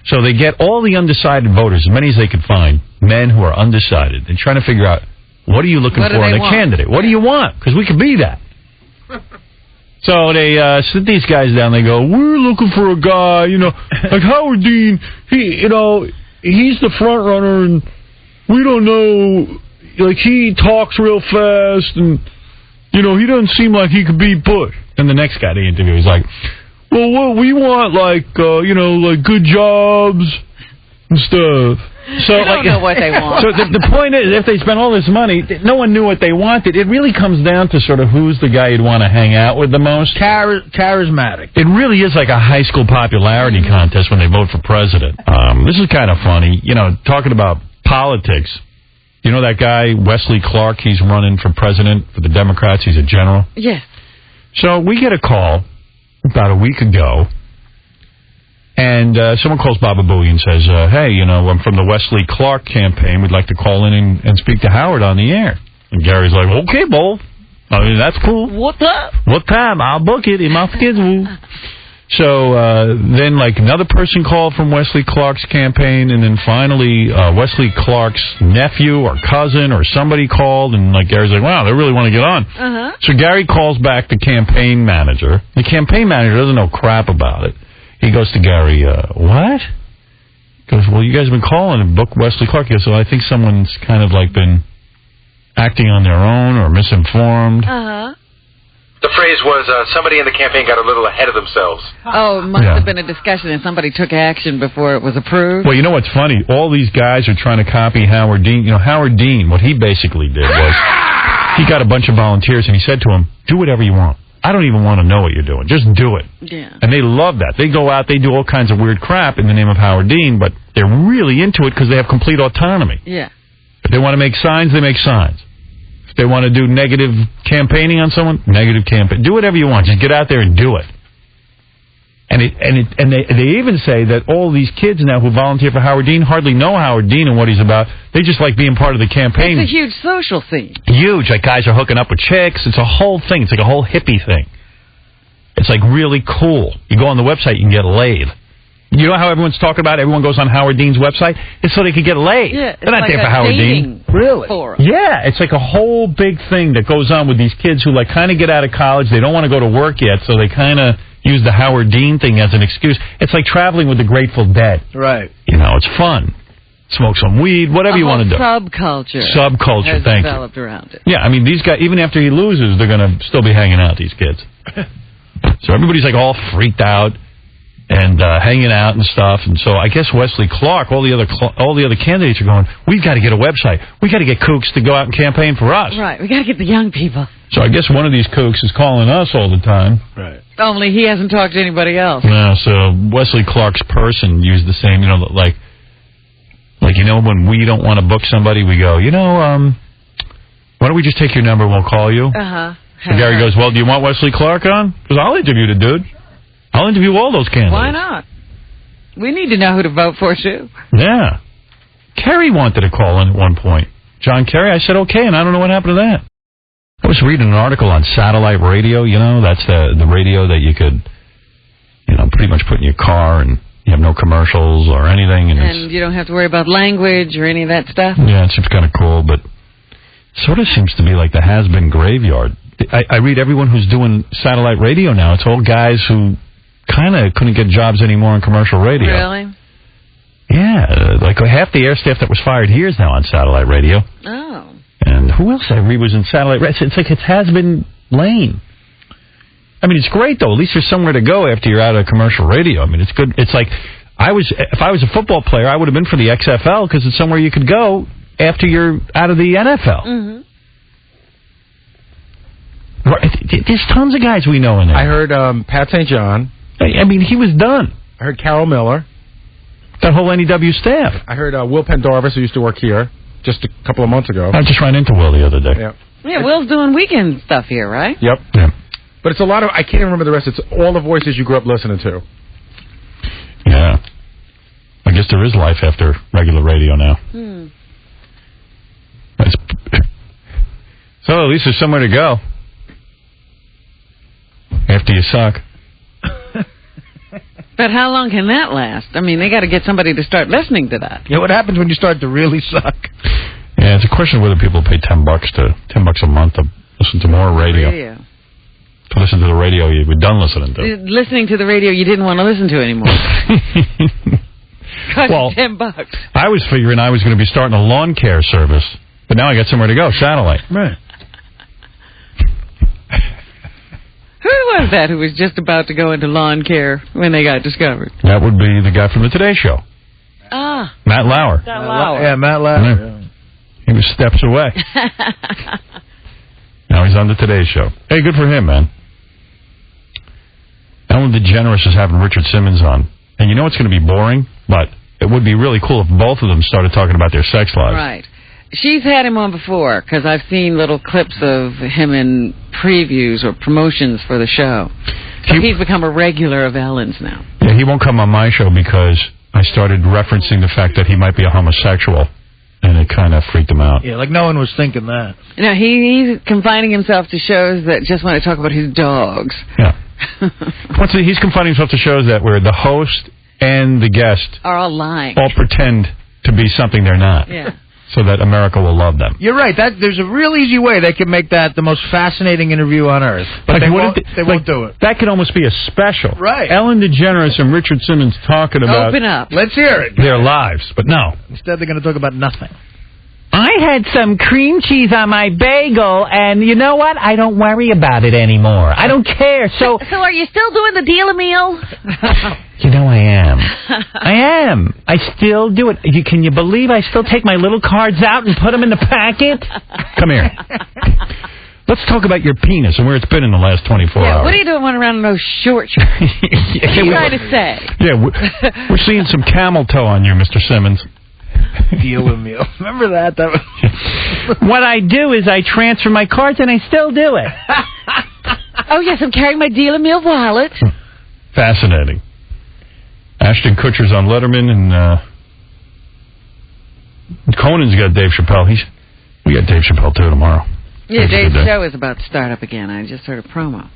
So they get all the undecided voters, as many as they could find, men who are undecided. They're trying to figure out, what are you looking for in a candidate? What do you want? Because we could be that. So they sit these guys down. They go, we're looking for a guy, like Howard Dean. He's the front runner, and we don't know. He talks real fast, and he doesn't seem like he could beat Bush. And the next guy they interview, he's like, well, we want good jobs and stuff. So I don't know what they want. So the point is, if they spent all this money, no one knew what they wanted. It really comes down to sort of who's the guy you'd want to hang out with the most. Charismatic. It really is like a high school popularity contest when they vote for president. This is kind of funny. Talking about politics. You know that guy, Wesley Clark? He's running for president for the Democrats. He's a general. Yes. So we get a call about a week ago, and someone calls Baba Booey and says, hey, I'm from the Wesley Clark campaign. We'd like to call in and speak to Howard on the air. And Gary's like, okay, Bo. I mean, that's cool. What up? What time? I'll book it in my schedule. So then, like, another person called from Wesley Clark's campaign, and then finally Wesley Clark's nephew or cousin or somebody called, and, like, Gary's like, wow, they really want to get on. So Gary calls back the campaign manager. The campaign manager doesn't know crap about it. He goes to Gary, what? He goes, well, you guys have been calling and booked Wesley Clark. He goes, so I think someone's kind of, like, been acting on their own or misinformed. The phrase was, somebody in the campaign got a little ahead of themselves. Oh, it must have been a discussion and somebody took action before it was approved. Well, you know what's funny? All these guys are trying to copy Howard Dean. You know, Howard Dean, what he basically did was he got a bunch of volunteers and he said to them, do whatever you want. I don't even want to know what you're doing. Just do it. Yeah. And they love that. They go out, they do all kinds of weird crap in the name of Howard Dean, but they're really into it because they have complete autonomy. Yeah. If they want to make signs, they make signs. If they want to do negative campaigning on someone, negative campaign. Do whatever you want. Just get out there and do it. And they even say that all these kids now who volunteer for Howard Dean hardly know Howard Dean and what he's about. They just like being part of the campaign. It's a huge social scene. Huge. Like, guys are hooking up with chicks. It's a whole thing. It's like a whole hippie thing. It's like really cool. You go on the website, you can get laid. You know how everyone's talking about it? Everyone goes on Howard Dean's website? It's so they can get laid. Yeah, they're not like there for Howard Dean. Really? Yeah, it's like a whole big thing that goes on with these kids who like kind of get out of college. They don't want to go to work yet, so they kind of use the Howard Dean thing as an excuse. It's like traveling with the Grateful Dead. Right. You know, it's fun. Smoke some weed, whatever you want to do. Subculture. Subculture, has thank you. developed around it. Yeah, I mean, these guys, even after he loses, they're going to still be hanging out, these kids. So everybody's like all freaked out and hanging out and stuff. And so I guess Wesley Clark, all the other candidates are going, we've got to get a website. We've got to get kooks to go out and campaign for us. Right, we got to get the young people. So I guess one of these kooks is calling us all the time. Right. Only he hasn't talked to anybody else. No, so Wesley Clark's person used the same, you know, like you know, when we don't want to book somebody, we go, you know, why don't we just take your number and we'll call you? And Gary goes, well, do you want Wesley Clark on? Because I'll interview the dude. I'll interview all those candidates. Why not? We need to know who to vote for, too. Yeah. Kerry wanted to call in at one point. John Kerry, I said okay, and I don't know what happened to that. I was reading an article on satellite radio, you know, that's the radio that you could, you know, pretty much put in your car and you have no commercials or anything. And you don't have to worry about language or any of that stuff. Yeah, it seems kind of cool, but it sort of seems to be like the has-been graveyard. I read everyone who's doing satellite radio now. It's all guys who kind of couldn't get jobs anymore on commercial radio. Really? Yeah, like half the air staff that was fired here is now on satellite radio. Oh. And who else I read was in satellite radio? It's like it has been lame. I mean, it's great, though. At least there's somewhere to go after you're out of commercial radio. I mean, it's good. It's like if I was a football player, I would have been for the XFL because it's somewhere you could go after you're out of the NFL. Mm-hmm. There's tons of guys we know in there. I heard Pat St. John. I mean, he was done. I heard Carol Miller. That whole NEW staff. I heard Will Pendarvis, who used to work here just a couple of months ago. I just ran into Will the other day. Yeah, Will's doing weekend stuff here, right? Yep. Yeah. But it's a lot of, I can't even remember the rest. It's all the voices you grew up listening to. Yeah. I guess there is life after regular radio now. So at least there's somewhere to go. After you suck. But how long can that last? I mean, they got to get somebody to start listening to that. Yeah, what happens when you start to really suck? Yeah, it's a question of whether people pay $10 a month to listen to more radio. To listen to the radio you were done listening to. Listening to the radio you didn't want to listen to anymore. Well, $10. I was figuring I was going to be starting a lawn care service, but now I got somewhere to go, satellite. Right. Who was that who was just about to go into lawn care when they got discovered? That would be the guy from the Today Show. Ah. Matt Lauer. Yeah, Matt Lauer. Yeah. He was steps away. Now he's on the Today Show. Hey, good for him, man. Ellen DeGeneres is having Richard Simmons on. And you know it's going to be boring, but it would be really cool if both of them started talking about their sex lives. Right. She's had him on before, because I've seen little clips of him in previews or promotions for the show. So he's become a regular of Ellen's now. Yeah, he won't come on my show because I started referencing the fact that he might be a homosexual. And it kind of freaked him out. Yeah, like no one was thinking that. No, he's confining himself to shows that just want to talk about his dogs. Yeah. He's confining himself to shows that where the host and the guest are all lying. All pretend to be something they're not. Yeah. So that America will love them. You're right. There's a real easy way they could make that the most fascinating interview on earth. But they won't do it. That could almost be a special. Right. Ellen DeGeneres and Richard Simmons talking about... Open up. Let's hear it. Their lives. But no. Instead, they're going to talk about nothing. I had some cream cheese on my bagel, and you know what? I don't worry about it anymore. I don't care. So are you still doing the deal a meal? You know I am. I am. I still do it. Can you believe I still take my little cards out and put them in the packet? Come here. Let's talk about your penis and where it's been in the last 24 hours. What are you doing running around in those short shorts? What are you trying to say? Yeah, we're seeing some camel toe on you, Mr. Simmons. Deal a meal. Remember that? What I do is I transfer my cards, and I still do it. Oh, yes, I'm carrying my deal a meal wallet. Fascinating. Ashton Kutcher's on Letterman, and Conan's got Dave Chappelle. We got Dave Chappelle, too, tomorrow. Yeah, Dave's show is about to start up again. I just heard a promo.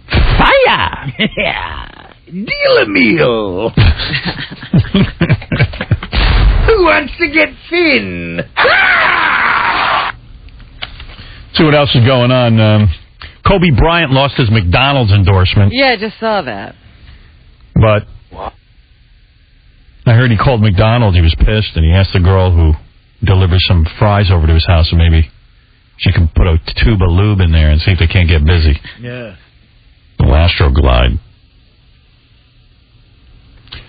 Fire! Yeah. Deal a meal. Who wants to get thin? See what else is going on. Kobe Bryant lost his McDonald's endorsement. Yeah, I just saw that. But I heard he called McDonald's. He was pissed, and he asked the girl who delivers some fries over to his house if maybe she can put a tube of lube in there and see if they can't get busy. Yeah. The Astroglide.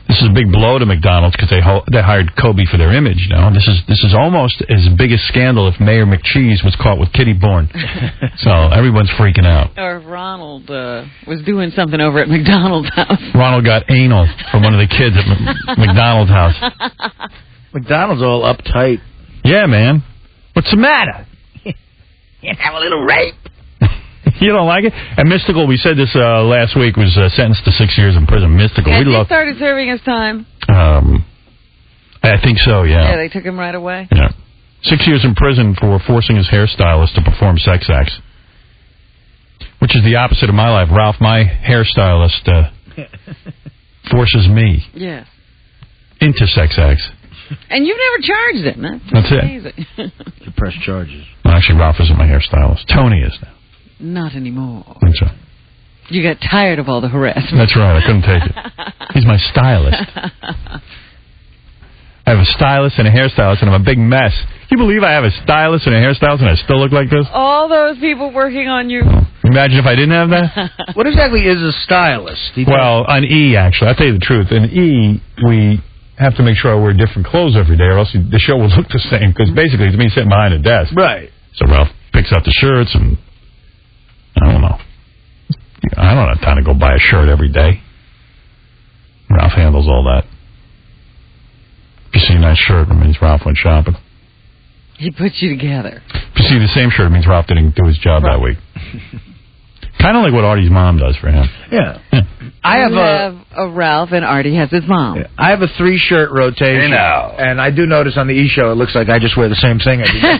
This is a big blow to McDonald's because they hired Kobe for their image. Now this is almost as big a scandal if Mayor McCheese was caught with kitty porn. So everyone's freaking out. Or if Ronald was doing something over at McDonald's house. Ronald got anal from one of the kids at McDonald's house. McDonald's all uptight. Yeah, man. What's the matter? You have a little rape. You don't like it? And Mystical, we said this last week, was sentenced to 6 years in prison. Mystical. Has he started serving his time? I think so, yeah. Yeah, they took him right away? Yeah. 6 years in prison for forcing his hairstylist to perform sex acts. Which is the opposite of my life. Ralph, my hairstylist forces me into sex acts. And you've never charged him. That's amazing. To press charges. Well, actually, Ralph isn't my hairstylist. Tony is now. Not anymore. That's right. You got tired of all the harassment. That's right. I couldn't take it. He's my stylist. I have a stylist and a hairstylist, and I'm a big mess. Can you believe I have a stylist and a hairstylist, and I still look like this? All those people working on you. Imagine if I didn't have that. What exactly is a stylist? Well, on E, actually. I'll tell you the truth. In E, we have to make sure I wear different clothes every day, or else the show will look the same, because basically it's me sitting behind a desk. Right. So Ralph picks out the shirts, and I don't know. I don't have time to go buy a shirt every day. Ralph handles all that. If you see a nice shirt, it means Ralph went shopping. He puts you together. If you see the same shirt, it means Ralph didn't do his job that week. Kind of like what Artie's mom does for him. Yeah. I have a Ralph, and Artie has his mom. Yeah. I have a 3-shirt rotation. Hey now. And I do notice on the E! Show, it looks like I just wear the same thing every day.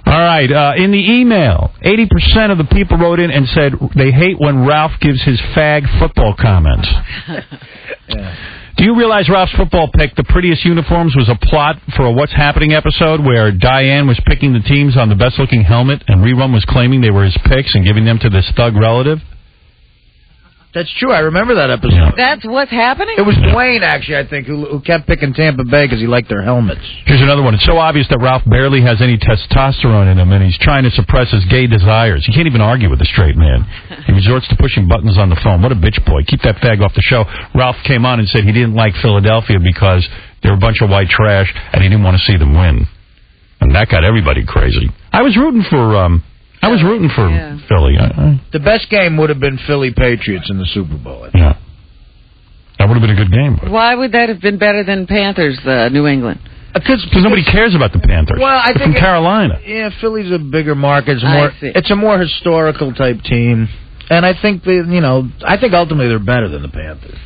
All right, in the email, 80% of the people wrote in and said they hate when Ralph gives his fag football comments. Do you realize Ralph's football pick, The Prettiest Uniforms, was a plot for a What's Happening episode where Diane was picking the teams on the best-looking helmet and Rerun was claiming they were his picks and giving them to this thug relative? That's true. I remember that episode. Yeah. That's what's happening? It was Dwayne, actually, I think, who kept picking Tampa Bay because he liked their helmets. Here's another one. It's so obvious that Ralph barely has any testosterone in him, and he's trying to suppress his gay desires. He can't even argue with a straight man. He resorts to pushing buttons on the phone. What a bitch boy. Keep that fag off the show. Ralph came on and said he didn't like Philadelphia because they were a bunch of white trash, and he didn't want to see them win. And that got everybody crazy. I was rooting for Philly. The best game would have been Philly-Patriots in the Super Bowl. Yeah. That would have been a good game. Why would that have been better than Panthers, New England? Because nobody cares about the Panthers. Well, I think from Carolina. Yeah, Philly's a bigger market. It's a more historical type team. And I think I think ultimately they're better than the Panthers.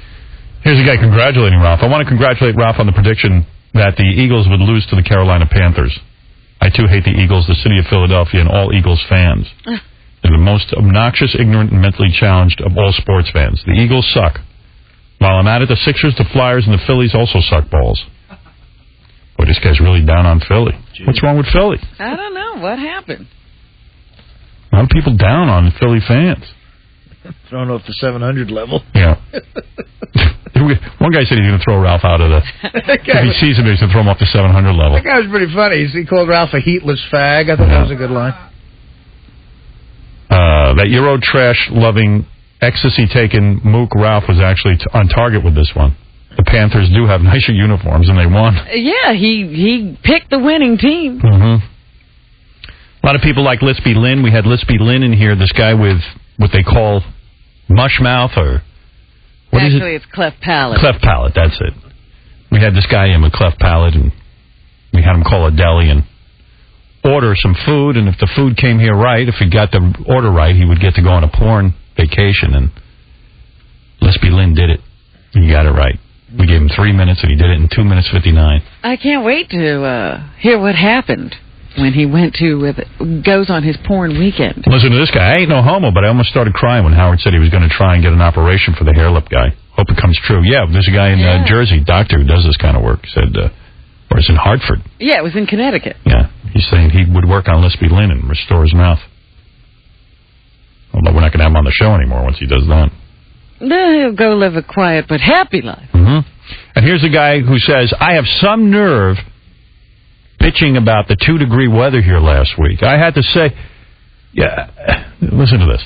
Here's a guy congratulating Ralph. I want to congratulate Ralph on the prediction that the Eagles would lose to the Carolina Panthers. I, too, hate the Eagles, the city of Philadelphia, and all Eagles fans. They're the most obnoxious, ignorant, and mentally challenged of all sports fans. The Eagles suck. While I'm at it, the Sixers, the Flyers, and the Phillies also suck balls. Boy, this guy's really down on Philly. Jeez. What's wrong with Philly? I don't know. What happened? A lot of people down on Philly fans. Thrown off the 700 level. Yeah. One guy said he's going to throw Ralph out of the... if he sees him, he's going to throw him off the 700 level. That guy was pretty funny. He called Ralph a heatless fag. I thought that was a good line. That Euro trash-loving, ecstasy-taking mook Ralph was actually on target with this one. The Panthers do have nicer uniforms, and they won. Yeah, he picked the winning team. Mm-hmm. A lot of people like Lispy Lynn. We had Lispy Lynn in here, this guy with what they call mush mouth, or... What is it? Actually, it's cleft palate. Cleft palate, that's it. We had this guy in with cleft palate, and we had him call a deli and order some food, and if the food came here right, if he got the order right, he would get to go on a porn vacation, and Lispy Lynn did it. He got it right. We gave him 3 minutes, and he did it in 2 minutes 59. I can't wait to hear what happened when he goes on his porn weekend. Listen to this guy. I ain't no homo, but I almost started crying when Howard said he was going to try and get an operation for the hair lip guy. Hope it comes true. Yeah, there's a guy in Jersey, doctor, who does this kind of work. Said, or it's in Hartford. Yeah, it was in Connecticut. Yeah, he's saying he would work on Lispy Lynn and restore his mouth. Although we're not going to have him on the show anymore once he does that. He'll go live a quiet but happy life. Mm-hmm. And here's a guy who says, I have some nerve bitching about the 2-degree weather here last week. I had to say, listen to this.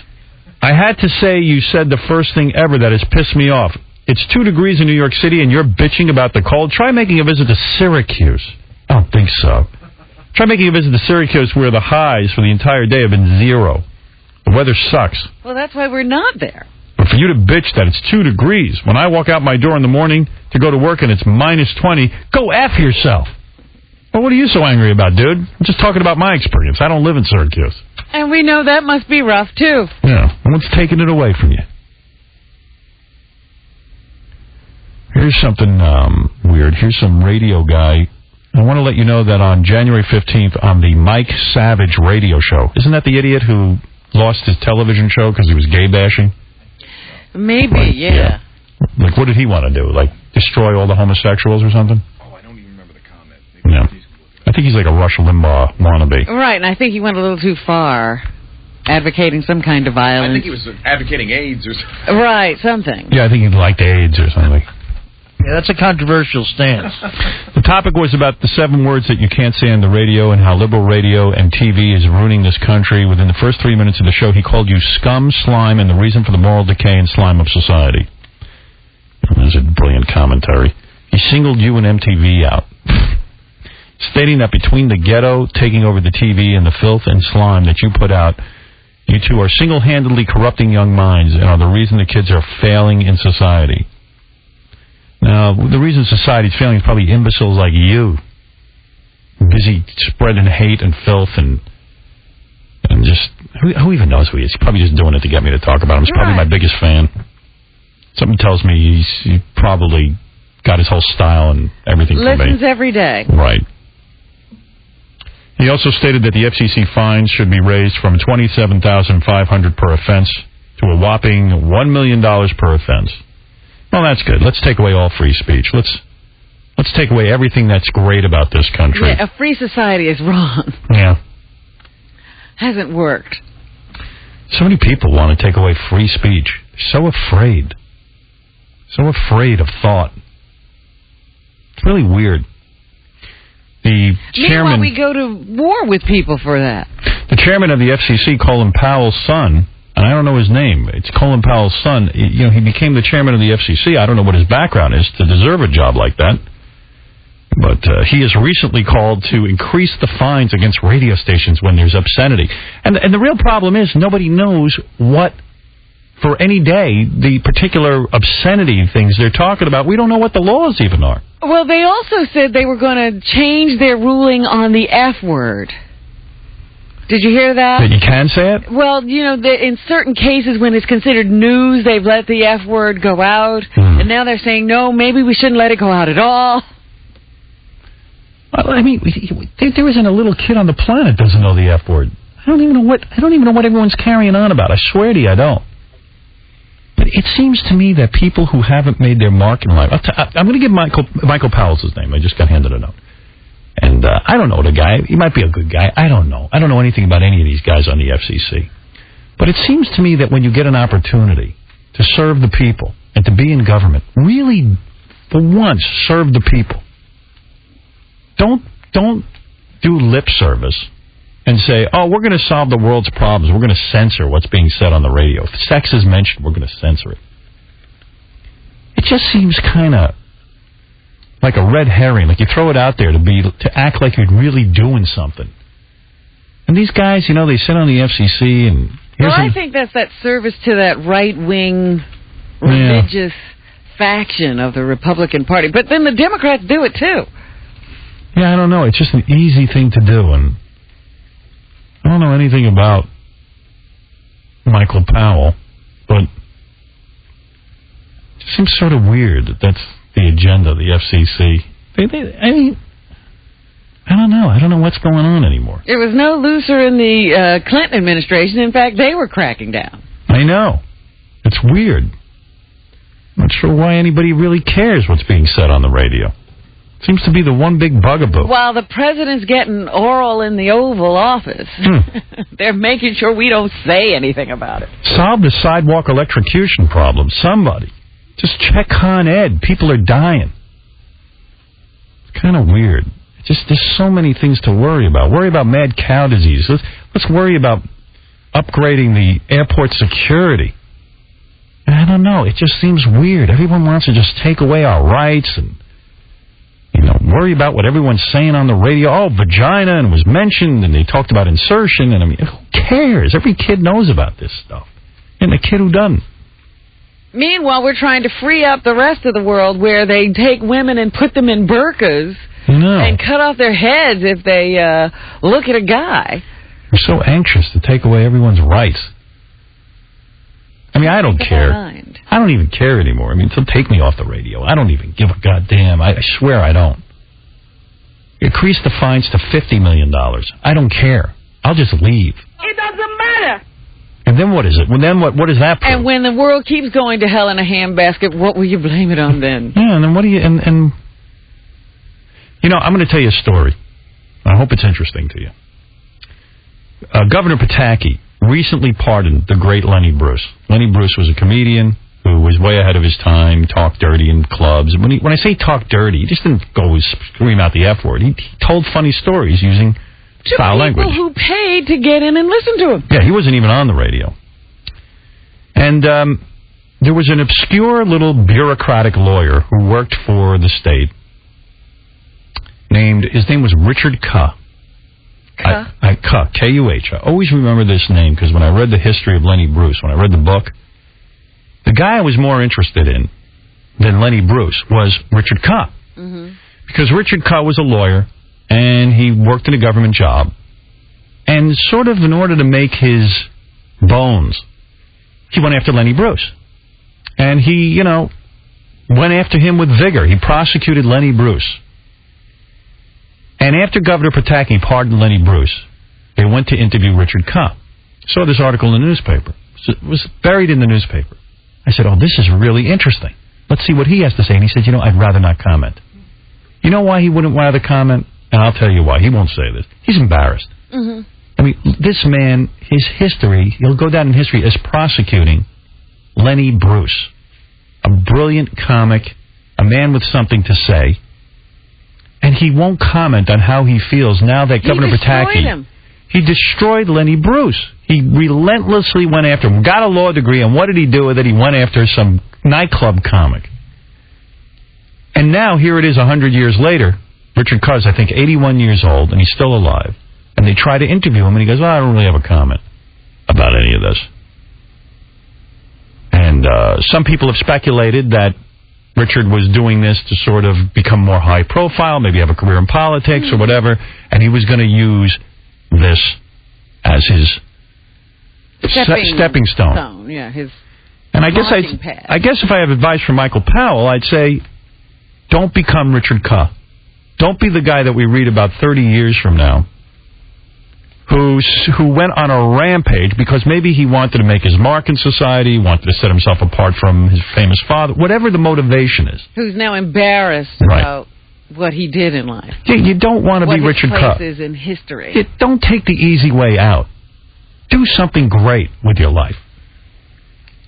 I had to say you said the first thing ever that has pissed me off. It's 2 degrees in New York City and you're bitching about the cold. Try making a visit to Syracuse. I don't think so. Try making a visit to Syracuse where the highs for the entire day have been 0. The weather sucks. Well, that's why we're not there. But for you to bitch that it's 2 degrees, when I walk out my door in the morning to go to work and it's minus 20, go F yourself. Well, what are you so angry about, dude? I'm just talking about my experience. I don't live in Syracuse. And we know that must be rough, too. Yeah, and what's taking it away from you? Here's something weird. Here's some radio guy. I want to let you know that on January 15th on the Mike Savage radio show, isn't that the idiot who lost his television show because he was gay bashing? Maybe, yeah. Like, what did he want to do? Like, destroy all the homosexuals or something? Oh, I don't even remember the comment. Yeah. I think he's like a Rush Limbaugh wannabe. Right, and I think he went a little too far, advocating some kind of violence. I think he was advocating AIDS or something. Right, something. Yeah, I think he liked AIDS or something. Yeah, that's a controversial stance. The topic was about the 7 words that you can't say on the radio and how liberal radio and TV is ruining this country. Within the first 3 minutes of the show, he called you scum, slime, and the reason for the moral decay and slime of society. There's a brilliant commentary. He singled you and MTV out, stating that between the ghetto taking over the TV and the filth and slime that you put out, you two are single-handedly corrupting young minds and are the reason the kids are failing in society. Now, the reason society's failing is probably imbeciles like you, busy spreading hate and filth and just, who even knows who he is? He's probably just doing it to get me to talk about him. He's probably my biggest fan. Something tells me he probably got his whole style and everything from me. Listens every day. Right. He also stated that the FCC fines should be raised from $27,500 per offense to a whopping $1 million per offense. Well, that's good. Let's take away all free speech. Let's take away everything that's great about this country. Yeah, a free society is wrong. Yeah. Hasn't worked. So many people want to take away free speech. They're so afraid. So afraid of thought. It's really weird. The chairman... Meanwhile, we go to war with people for that. The chairman of the FCC, Colin Powell's son... And I don't know his name. It's Colin Powell's son. You know, he became the chairman of the FCC. I don't know what his background is to deserve a job like that. But he has recently called to increase the fines against radio stations when there's obscenity. And the real problem is nobody knows what, for any day, the particular obscenity things they're talking about. We don't know what the laws even are. Well, they also said they were going to change their ruling on the F word. Did you hear that? That you can say it? Well, you know, in certain cases when it's considered news, they've let the F word go out. And now they're saying, no, maybe we shouldn't let it go out at all. I mean, there isn't a little kid on the planet doesn't know the F word. I don't even know what everyone's carrying on about. I swear to you, I don't. But it seems to me that people who haven't made their mark in life... I'm going to give Michael Powell's his name. I just got handed a note. And I don't know the guy. He might be a good guy. I don't know. I don't know anything about any of these guys on the FCC. But it seems to me that when you get an opportunity to serve the people and to be in government, really, for once, serve the people. Don't do lip service and say, oh, we're going to solve the world's problems. We're going to censor what's being said on the radio. If sex is mentioned, we're going to censor it. It just seems kind of like a red herring. Like you throw it out there to act like you're really doing something. And these guys, you know, they sit on the FCC and... Well, I think that's that service to that right-wing religious faction of the Republican Party. But then the Democrats do it, too. Yeah, I don't know. It's just an easy thing to do, and I don't know anything about Michael Powell, but it seems sort of weird that that's the agenda of the FCC. I mean, I don't know. I don't know what's going on anymore. It was no looser in the Clinton administration. In fact, they were cracking down. I know. It's weird. I'm not sure why anybody really cares what's being said on the radio. Seems to be the one big bugaboo. While the president's getting oral in the Oval Office, they're making sure we don't say anything about it. Solve the sidewalk electrocution problem. Somebody. Just check Con Ed. People are dying. It's kind of weird. There's so many things to worry about. Worry about mad cow disease. Let's worry about upgrading the airport security. I don't know. It just seems weird. Everyone wants to just take away our rights and, you know, worry about what everyone's saying on the radio. Oh, vagina, and it was mentioned, and they talked about insertion, and I mean, who cares? Every kid knows about this stuff. And the kid who doesn't. Meanwhile, we're trying to free up the rest of the world where they take women and put them in burqas and cut off their heads if they look at a guy. We're so anxious to take away everyone's rights. I mean, I don't care. I don't even care anymore. I mean, so take me off the radio. I don't even give a goddamn. I swear I don't. Increase the fines to $50 million. I don't care. I'll just leave. It doesn't matter. And then what is it? Well, then what does that prove? And when the world keeps going to hell in a handbasket, what will you blame it on then? Yeah, and then what do you... And you know, I'm going to tell you a story. I hope it's interesting to you. Governor Pataki recently pardoned the great Lenny Bruce. Lenny Bruce was a comedian who was way ahead of his time, talked dirty in clubs. When I say talk dirty, he just didn't go scream out the F word. He told funny stories using foul language. To people who paid to get in and listen to him. Yeah, he wasn't even on the radio. And there was an obscure little bureaucratic lawyer who worked for the state. His name was Richard Kuh. Kuh, K-U-H. I always remember this name because when I read the history of Lenny Bruce, when I read the book, the guy I was more interested in than Lenny Bruce was Richard Kuh. Mm-hmm. Because Richard Kuh was a lawyer, and he worked in a government job. And sort of in order to make his bones, he went after Lenny Bruce. And he, you know, went after him with vigor. He prosecuted Lenny Bruce. And after Governor Pataki pardoned Lenny Bruce, they went to interview Richard Kuh. Saw this article in the newspaper. It was buried in the newspaper. I said, oh, this is really interesting. Let's see what he has to say. And he said, you know, I'd rather not comment. You know why he wouldn't rather comment? And I'll tell you why. He won't say this. He's embarrassed. Mm-hmm. I mean, this man, his history, he'll go down in history as prosecuting Lenny Bruce, a brilliant comic, a man with something to say. And he won't comment on how he feels now that Governor Pataki... He destroyed Lenny Bruce. He relentlessly went after him. Got a law degree, and what did he do with it? He went after some nightclub comic. And now, here it is 100 years later. Richard Kuh's, I think, 81 years old, and he's still alive. And they try to interview him, and he goes, well, I don't really have a comment about any of this. And some people have speculated that Richard was doing this to sort of become more high profile, maybe have a career in politics or whatever, and he was going to use this as his stepping stone. Yeah, his and I guess if I have advice from Michael Powell, I'd say don't become Richard Kuh. Don't be the guy that we read about 30 years from now who went on a rampage because maybe he wanted to make his mark in society, wanted to set himself apart from his famous father, whatever the motivation is. Who's now embarrassed about what he did in life. You don't want to be Richard Kuh. What his place is in history. Don't take the easy way out. Do something great with your life.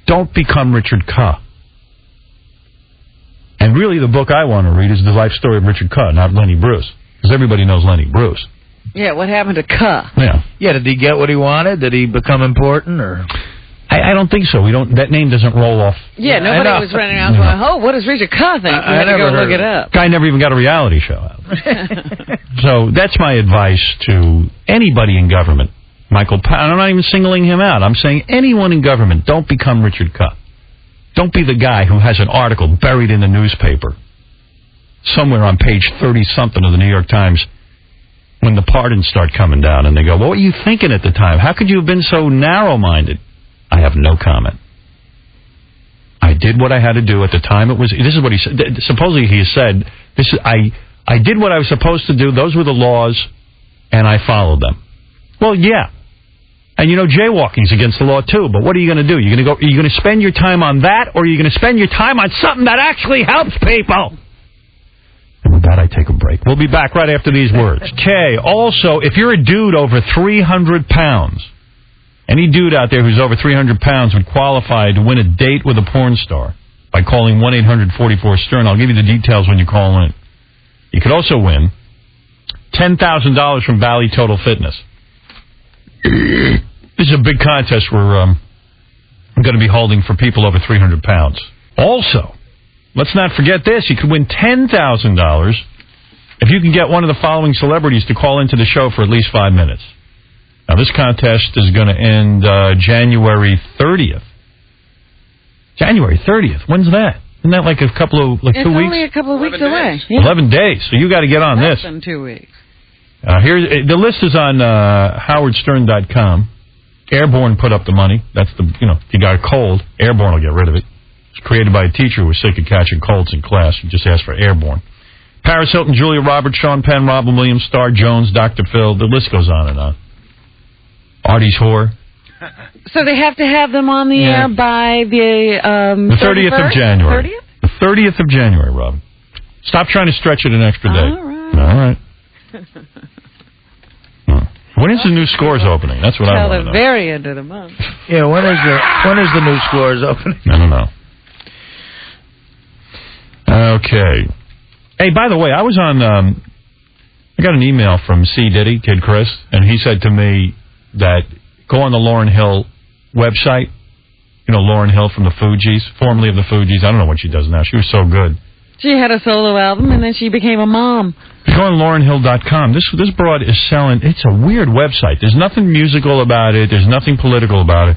Don't become Richard Kuh. And really, the book I want to read is the life story of Richard Kuh, not Lenny Bruce. Because everybody knows Lenny Bruce. Yeah, what happened to Kuh? Yeah, did he get what he wanted? Did he become important? Or I don't think so. That name doesn't roll off. Yeah, nobody was running around going, oh, what does Richard Kuh think? We had to go look it up. Guy never even got a reality show out. So that's my advice to anybody in government. Michael Powell, I'm not even singling him out. I'm saying anyone in government, don't become Richard Kuh. Don't be the guy who has an article buried in the newspaper somewhere on page 30-something of the New York Times when the pardons start coming down and they go, what were you thinking at the time? How could you have been so narrow-minded? I have no comment. I did what I had to do at the time. This is what he said. Supposedly he said, I did what I was supposed to do. Those were the laws, and I followed them. Well, yeah. And jaywalking's against the law too. But what are you going to do? Are you going to spend your time on that, or are you going to spend your time on something that actually helps people? And with that, I take a break. We'll be back right after these words. Okay. Also, if you're a dude over 300 pounds, any dude out there who's over 300 pounds would qualify to win a date with a porn star by calling 1-800-44-STERN. I'll give you the details when you call in. You could also win $10,000 from Valley Total Fitness. This is a big contest we're going to be holding for people over 300 pounds. Also, let's not forget this. You could win $10,000 if you can get one of the following celebrities to call into the show for at least 5 minutes. Now, this contest is going to end January 30th. January 30th? When's that? Isn't that like a couple of, 2 weeks? It's only a couple of weeks away. Yeah. 11 days. So you got to get on Less this. than 2 weeks. Here, the list is on howardstern.com. Airborne put up the money. That's if you got a cold, Airborne will get rid of it. It's created by a teacher who was sick of catching colds in class. You just asked for Airborne. Paris Hilton, Julia Roberts, Sean Penn, Robin Williams, Star Jones, Dr. Phil. The list goes on and on. Artie's whore. So they have to have them on the air by the 30th of January. 30th? The 30th of January, Robin. Stop trying to stretch it an extra day. All right. When is the new Scores opening? That's what I want to know. Till the very end of the month. Yeah, when is the new Scores opening? I don't know. Okay. Hey, by the way, I was on. I got an email from C. Diddy, Kid Chris, and he said to me that go on the Lauryn Hill website. Lauryn Hill from the Fugees, formerly of the Fugees. I don't know what she does now. She was so good. She had a solo album, and then she became a mom. Go on LaurynHill.com. This broad is selling. It's a weird website. There's nothing musical about it. There's nothing political about it.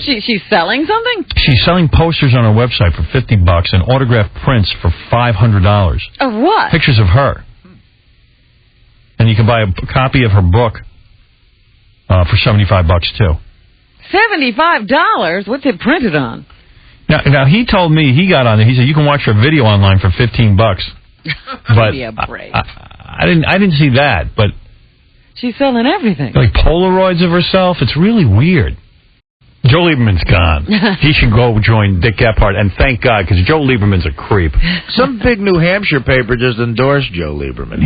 She's selling something? She's selling posters on her website for $50 and autographed prints for $500. Of what? Pictures of her. And you can buy a copy of her book for $75 too. $75? What's it printed on? Now he told me he got on there. He said you can watch her video online for $15. But Give me a break. I didn't see that. But she's selling everything. Like Polaroids of herself. It's really weird. Joe Lieberman's gone. He should go join Dick Gephardt, and thank God, because Joe Lieberman's a creep. Some big New Hampshire paper just endorsed Joe Lieberman.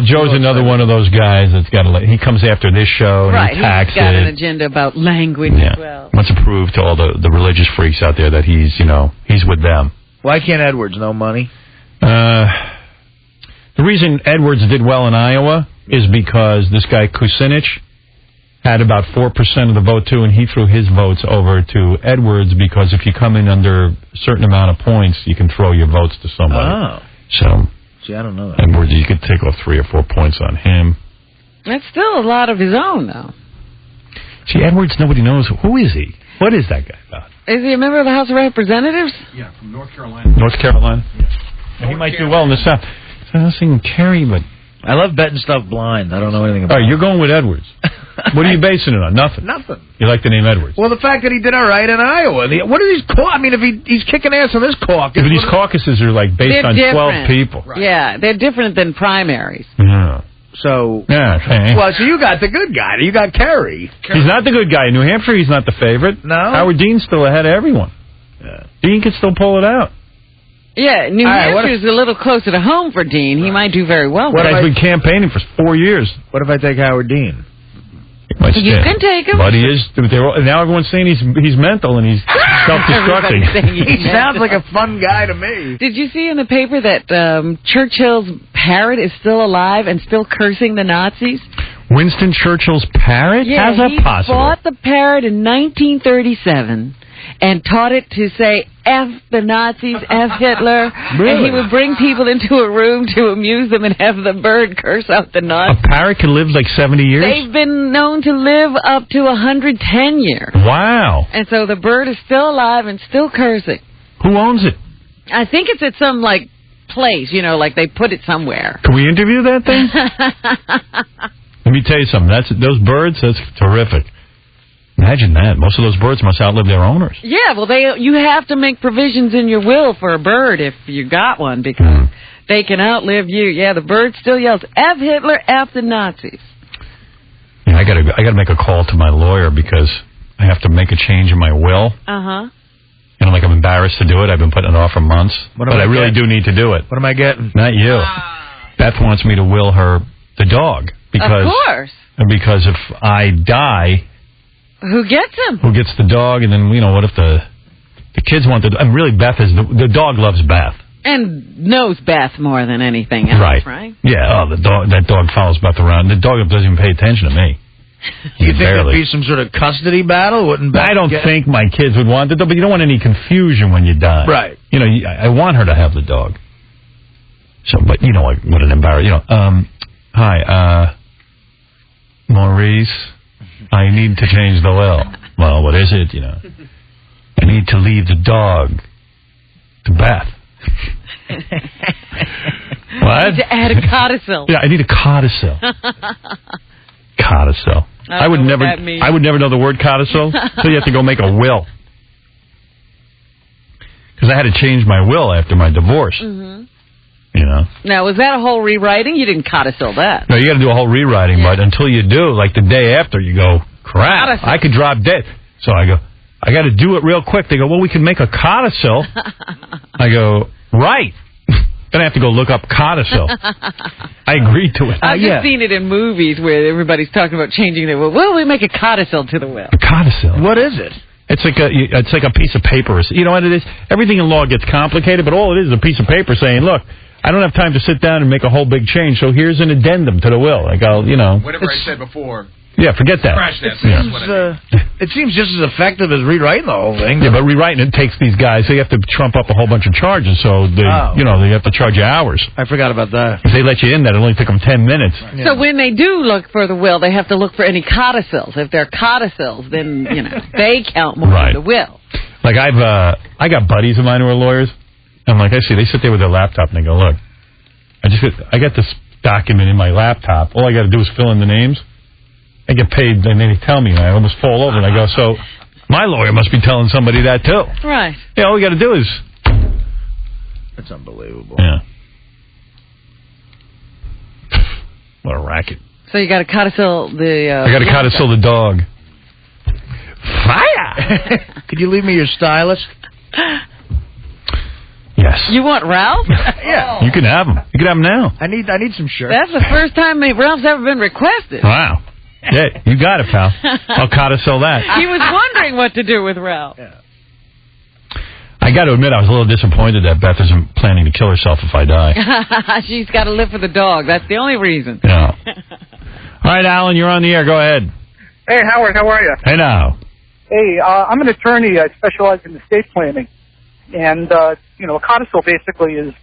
Joe's another one of those guys that's got to. He comes after this show and he attacks he's got an agenda about language as well. Wants to prove to all the religious freaks out there that he's with them. Why can't Edwards? No money. The reason Edwards did well in Iowa is because this guy Kucinich had about 4% of the vote, too, and he threw his votes over to Edwards because if you come in under a certain amount of points, you can throw your votes to somebody. Oh. So, see, I don't know that. Edwards, you could take off 3 or 4 points on him. That's still a lot of his own, though. See, Edwards, nobody knows. Who is he? What is that guy about? Is he a member of the House of Representatives? Yeah, from North Carolina. North Carolina? Yeah. He might do well in the South. So I was thinking Kerry, but... I love betting stuff blind. I don't know anything about it. All right, you're going with Edwards. What are you basing it on? Nothing. Nothing. You like the name Edwards? Well, the fact that he did all right in Iowa. What are these I mean, if he's kicking ass on this caucus. But these caucuses are like based on 12 people. Right. Yeah, they're different than primaries. Yeah. So, well, so you got the good guy. You got Kerry. He's not the good guy. In New Hampshire, he's not the favorite. No. Howard Dean's still ahead of everyone. Yeah. Dean can still pull it out. Yeah, New Hampshire's a little closer to home for Dean. He might do very well. What guy's been campaigning for 4 years. What if I take Howard Dean? You can take him. But he is. Now everyone's saying he's mental and he's self-destructing. He sounds like a fun guy to me. Did you see in the paper that Churchill's parrot is still alive and still cursing the Nazis? Winston Churchill's parrot? Yeah, how's that possible? He bought the parrot in 1937 and taught it to say F the Nazis, F Hitler. Really? And he would bring people into a room to amuse them and have the bird curse out the Nazis. A parrot can live like 70 years? They've been known to live up to 110 years. Wow. And so the bird is still alive and still cursing. Who owns it? I think it's at some, like, place, you know, like they put it somewhere. Can we interview that thing? Let me tell you something. Those birds, that's terrific. Imagine that. Most of those birds must outlive their owners. Yeah, well, you have to make provisions in your will for a bird if you got one because they can outlive you. Yeah, the bird still yells, F Hitler, F the Nazis. Yeah, I gotta make a call to my lawyer because I have to make a change in my will. Uh-huh. And I'm embarrassed to do it. I've been putting it off for months. But I really do need to do it. What am I getting? Not you. Beth wants me to will her the dog. Because, of course. Because if I die... Who gets him? Who gets the dog? And then, what if the kids want the... And really, Beth is... The dog loves Beth. And knows Beth more than anything else, right? Yeah, that dog follows Beth around. The dog doesn't even pay attention to me. You think there'd be some sort of custody battle? Wouldn't Beth I don't think my kids would want it, but you don't want any confusion when you die. Right. I want her to have the dog. So, but what an embarrassment. Hi, Maurice, I need to change the will. Well, what is it, I need to leave the dog to Beth. What? You need to add a codicil. Yeah, I need a codicil. Codicil. I would never know the word codicil, so you have to go make a will. Because I had to change my will after my divorce. Mm-hmm. Now, was that a whole rewriting? You didn't codicil that. No, you got to do a whole rewriting, but until you do, like the day after, you go, crap, codicil. I could drop dead. So I go, I got to do it real quick. They go, well, we can make a codicil. I go, right. Then I have to go look up codicil. I agreed to it. I've just seen it in movies where everybody's talking about changing their will. Well, we make a codicil to the will. A codicil? What is it? It's like a piece of paper. You know what it is? Everything in law gets complicated, but all it is a piece of paper saying, look, I don't have time to sit down and make a whole big change, so here's an addendum to the will. Like, whatever I said before. Yeah, forget that. Crash that. It seems just as effective as rewriting the whole thing. Yeah, but rewriting it takes these guys. They have to trump up a whole bunch of charges, so they have to charge you hours. I forgot about that. If they let you in, that it only took them 10 minutes. Right. So when they do look for the will, they have to look for any codicils. If they're codicils, then they count more than the will. Like I got buddies of mine who are lawyers, and like I see, they sit there with their laptop and they go, look, I got this document in my laptop. All I got to do is fill in the names. I get paid, and they tell me, and I almost fall over, and I go, so my lawyer must be telling somebody that, too. Right. Yeah, all we got to do is... That's unbelievable. Yeah. What a racket. So you got to codicil the... I got to codicil the dog. Fire! Could you leave me your stylist? Yes. You want Ralph? Yeah. You can have him. You can have him now. I need some shirts. That's the first time Ralph's ever been requested. Wow. Yeah, you got it, pal. I'll codicil that. He was wondering what to do with Ralph. Yeah. I got to admit, I was a little disappointed that Beth isn't planning to kill herself if I die. She's got to live for the dog. That's the only reason. Yeah. All right, Alan, you're on the air. Go ahead. Hey, Howard, how are you? Hey, now. Hey, I'm an attorney. I specialize in estate planning. And, a codicil basically is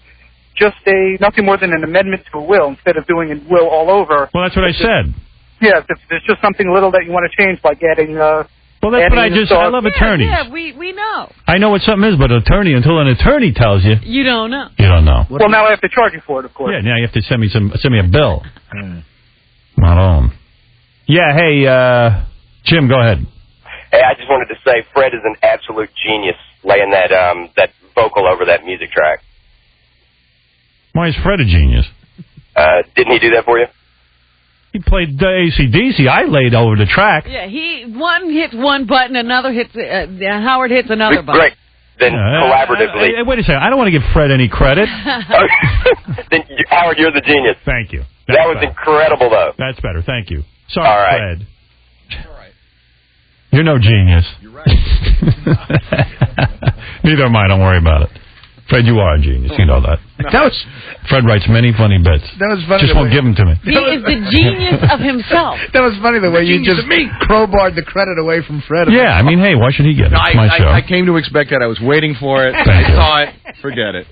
just nothing more than an amendment to a will instead of doing a will all over. Well, that's what I said. Yeah, if there's just something little that you want to change, like adding... well, that's what I love attorneys. Yeah, we know. I know what something is, but until an attorney tells you... You don't know. You don't know. Well, now I have to charge you for it, of course. Yeah, now you have to send me a bill. Not on. Yeah, hey, Jim, go ahead. Hey, I just wanted to say Fred is an absolute genius laying that vocal over that music track. Why is Fred a genius? Didn't he do that for you? He played AC/DC. I laid over the track. Yeah, one hits one button, another hits, Howard hits another button. Great. Then collaboratively. Wait a second. I don't want to give Fred any credit. Then, Howard, you're the genius. Thank you. That was incredible, though. That's better. Thank you. Sorry, all right. Fred. All right. You're no genius. You're right. Neither am I. Don't worry about it. Fred, you are a genius. You know that. Fred writes many funny bits. That was funny. Just won't give them to me. He is the genius of himself. That was funny the way you just crowbarred the credit away from Fred. Yeah, I mean, hey, why should he get it? It's my show. I came to expect that. I was waiting for it. Thank I you. saw it. Forget it.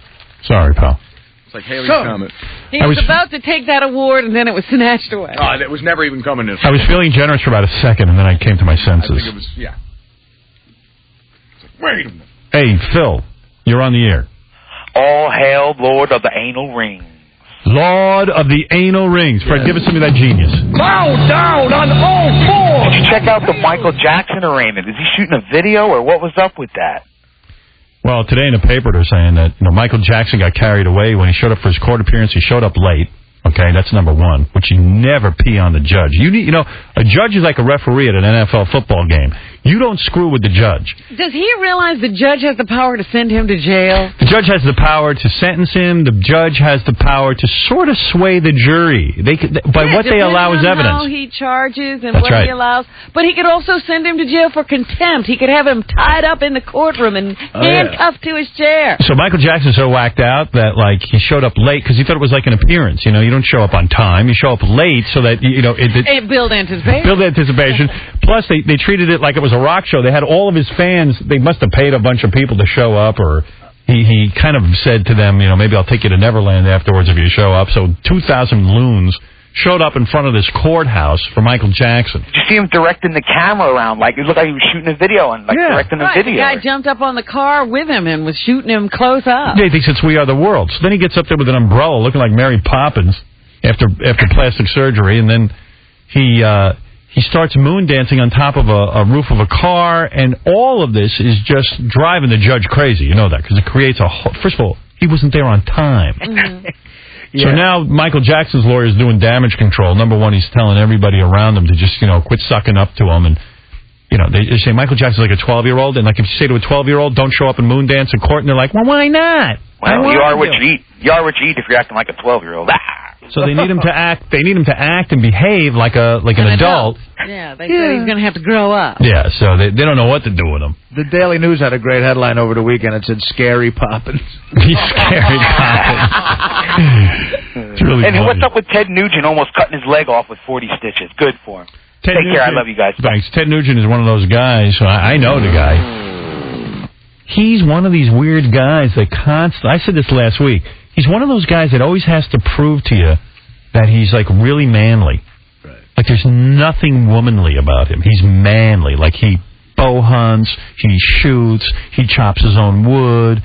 Sorry, pal. It's like Haley's Comet. He was about to take that award, and then it was snatched away. Oh, it was never even coming in. I was feeling generous for about a second, and then I came to my senses. I think it was, yeah. It's like, wait a minute. Hey, Phil, you're on the air. All hail, Lord of the Anal Rings. Lord of the Anal Rings. Fred, give us some of that genius. Bow down on all fours! Did you check out the Michael Jackson arraignment? Is he shooting a video, or what was up with that? Well, today in the paper they're saying that Michael Jackson got carried away when he showed up for his court appearance. He showed up late. Okay, that's number one, which you never pee on the judge. A judge is like a referee at an NFL football game. You don't screw with the judge. Does he realize the judge has the power to send him to jail? The judge has the power to sentence him. The judge has the power to sort of sway the jury by what they allow as evidence. How he charges and That's what right. he allows. But he could also send him to jail for contempt. He could have him tied up in the courtroom and handcuffed to his chair. So Michael Jackson's so whacked out that he showed up late because he thought it was like an appearance. You don't show up on time. You show up late so that It build anticipation. Build anticipation. Plus, they treated it like it was a rock show. They had all of his fans. They must have paid a bunch of people to show up, or he kind of said to them, maybe I'll take you to Neverland afterwards if you show up. So 2,000 loons showed up in front of this courthouse for Michael Jackson. Did you see him directing the camera around? Like, it looked like he was shooting a video and directing a video. The guy jumped up on the car with him and was shooting him close up. They think it's We Are the World. So then he gets up there with an umbrella looking like Mary Poppins after plastic surgery, and then he starts moon dancing on top of a roof of a car, and all of this is just driving the judge crazy. You know that, because it creates first of all, he wasn't there on time. Mm-hmm. So now Michael Jackson's lawyer is doing damage control. Number one, he's telling everybody around him to just, quit sucking up to him. And, they say Michael Jackson's like a 12-year-old. And, if you say to a 12-year-old, don't show up and moon dance in court, and they're like, well, why not? Well, you are what you eat. You are what you eat if you're acting like a 12-year-old. So they need him to act. They need him to act and behave like an adult. Yeah, they said he's going to have to grow up. Yeah, so they don't know what to do with him. The Daily News had a great headline over the weekend. It said, "Scary Poppins." He's scary Poppins. It's really and funny. what's up with Ted Nugent almost cutting his leg off with 40 stitches? Good for him. Take care. I love you guys. Thanks. Ted Nugent is one of those guys. I know the guy. He's one of these weird guys that I said this last week. He's one of those guys that always has to prove to you that he's really manly. Right. Like there's nothing womanly about him. He's manly. Like he bow hunts, he shoots, he chops his own wood.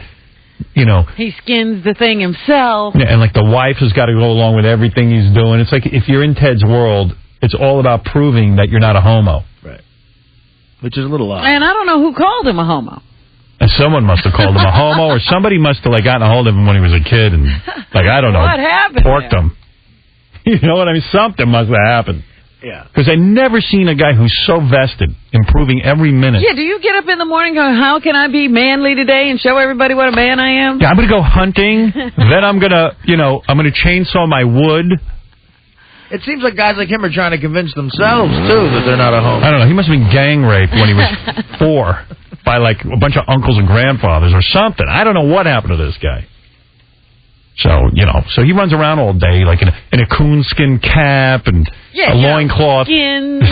He skins the thing himself. Yeah, and the wife has got to go along with everything he's doing. It's like if you're in Ted's world, it's all about proving that you're not a homo. Right. Which is a little odd. And I don't know who called him a homo. And someone must have called him a homo, or somebody must have gotten a hold of him when he was a kid and I don't know, what happened? Porked him. You know what I mean? Something must have happened. Yeah. Because I've never seen a guy who's so vested, improving every minute. Yeah, do you get up in the morning going, how can I be manly today and show everybody what a man I am? Yeah, I'm going to go hunting. Then I'm going to, I'm going to chainsaw my wood. It seems like guys like him are trying to convince themselves, too, that they're not a homo. I don't know. He must have been gang raped when he was 4 by, a bunch of uncles and grandfathers or something. I don't know what happened to this guy. So, so he runs around all day, in a coonskin cap and a loincloth. Skins.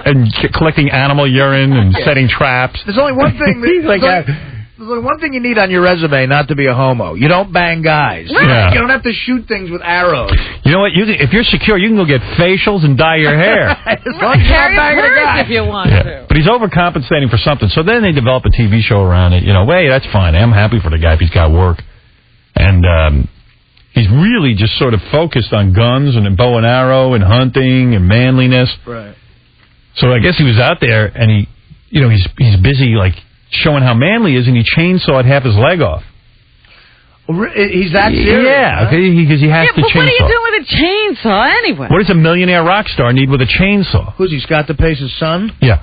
And collecting animal urine and setting traps. There's only one thing. There's only one thing you need on your resume not to be a homo. You don't bang guys. Yeah. You don't have to shoot things with arrows. You know what? If you're secure, you can go get facials and dye your hair. As long as you're not banging a guy. If you want to. But he's overcompensating for something. So then they develop a TV show around it. Hey, that's fine. I'm happy for the guy if he's got work. And He's really just sort of focused on guns and bow and arrow and hunting and manliness. Right. So I guess he was out there, and he's busy, like, showing how manly he is, and he chainsawed half his leg off. He's that serious? Yeah, because he has to but chainsaw. what are you doing with a chainsaw anyway? What does a millionaire rock star need with a chainsaw? Who's he, Scott DePace's son? Yeah.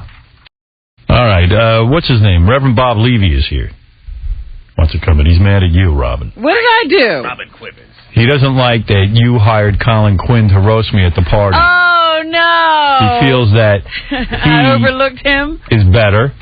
All right, what's his name? Reverend Bob Levy is here. Wants to come in. He's mad at you, Robin. What did I do? Robin Quivers. He doesn't like that you hired Colin Quinn to roast me at the party. Oh, no. He feels that I overlooked him. is better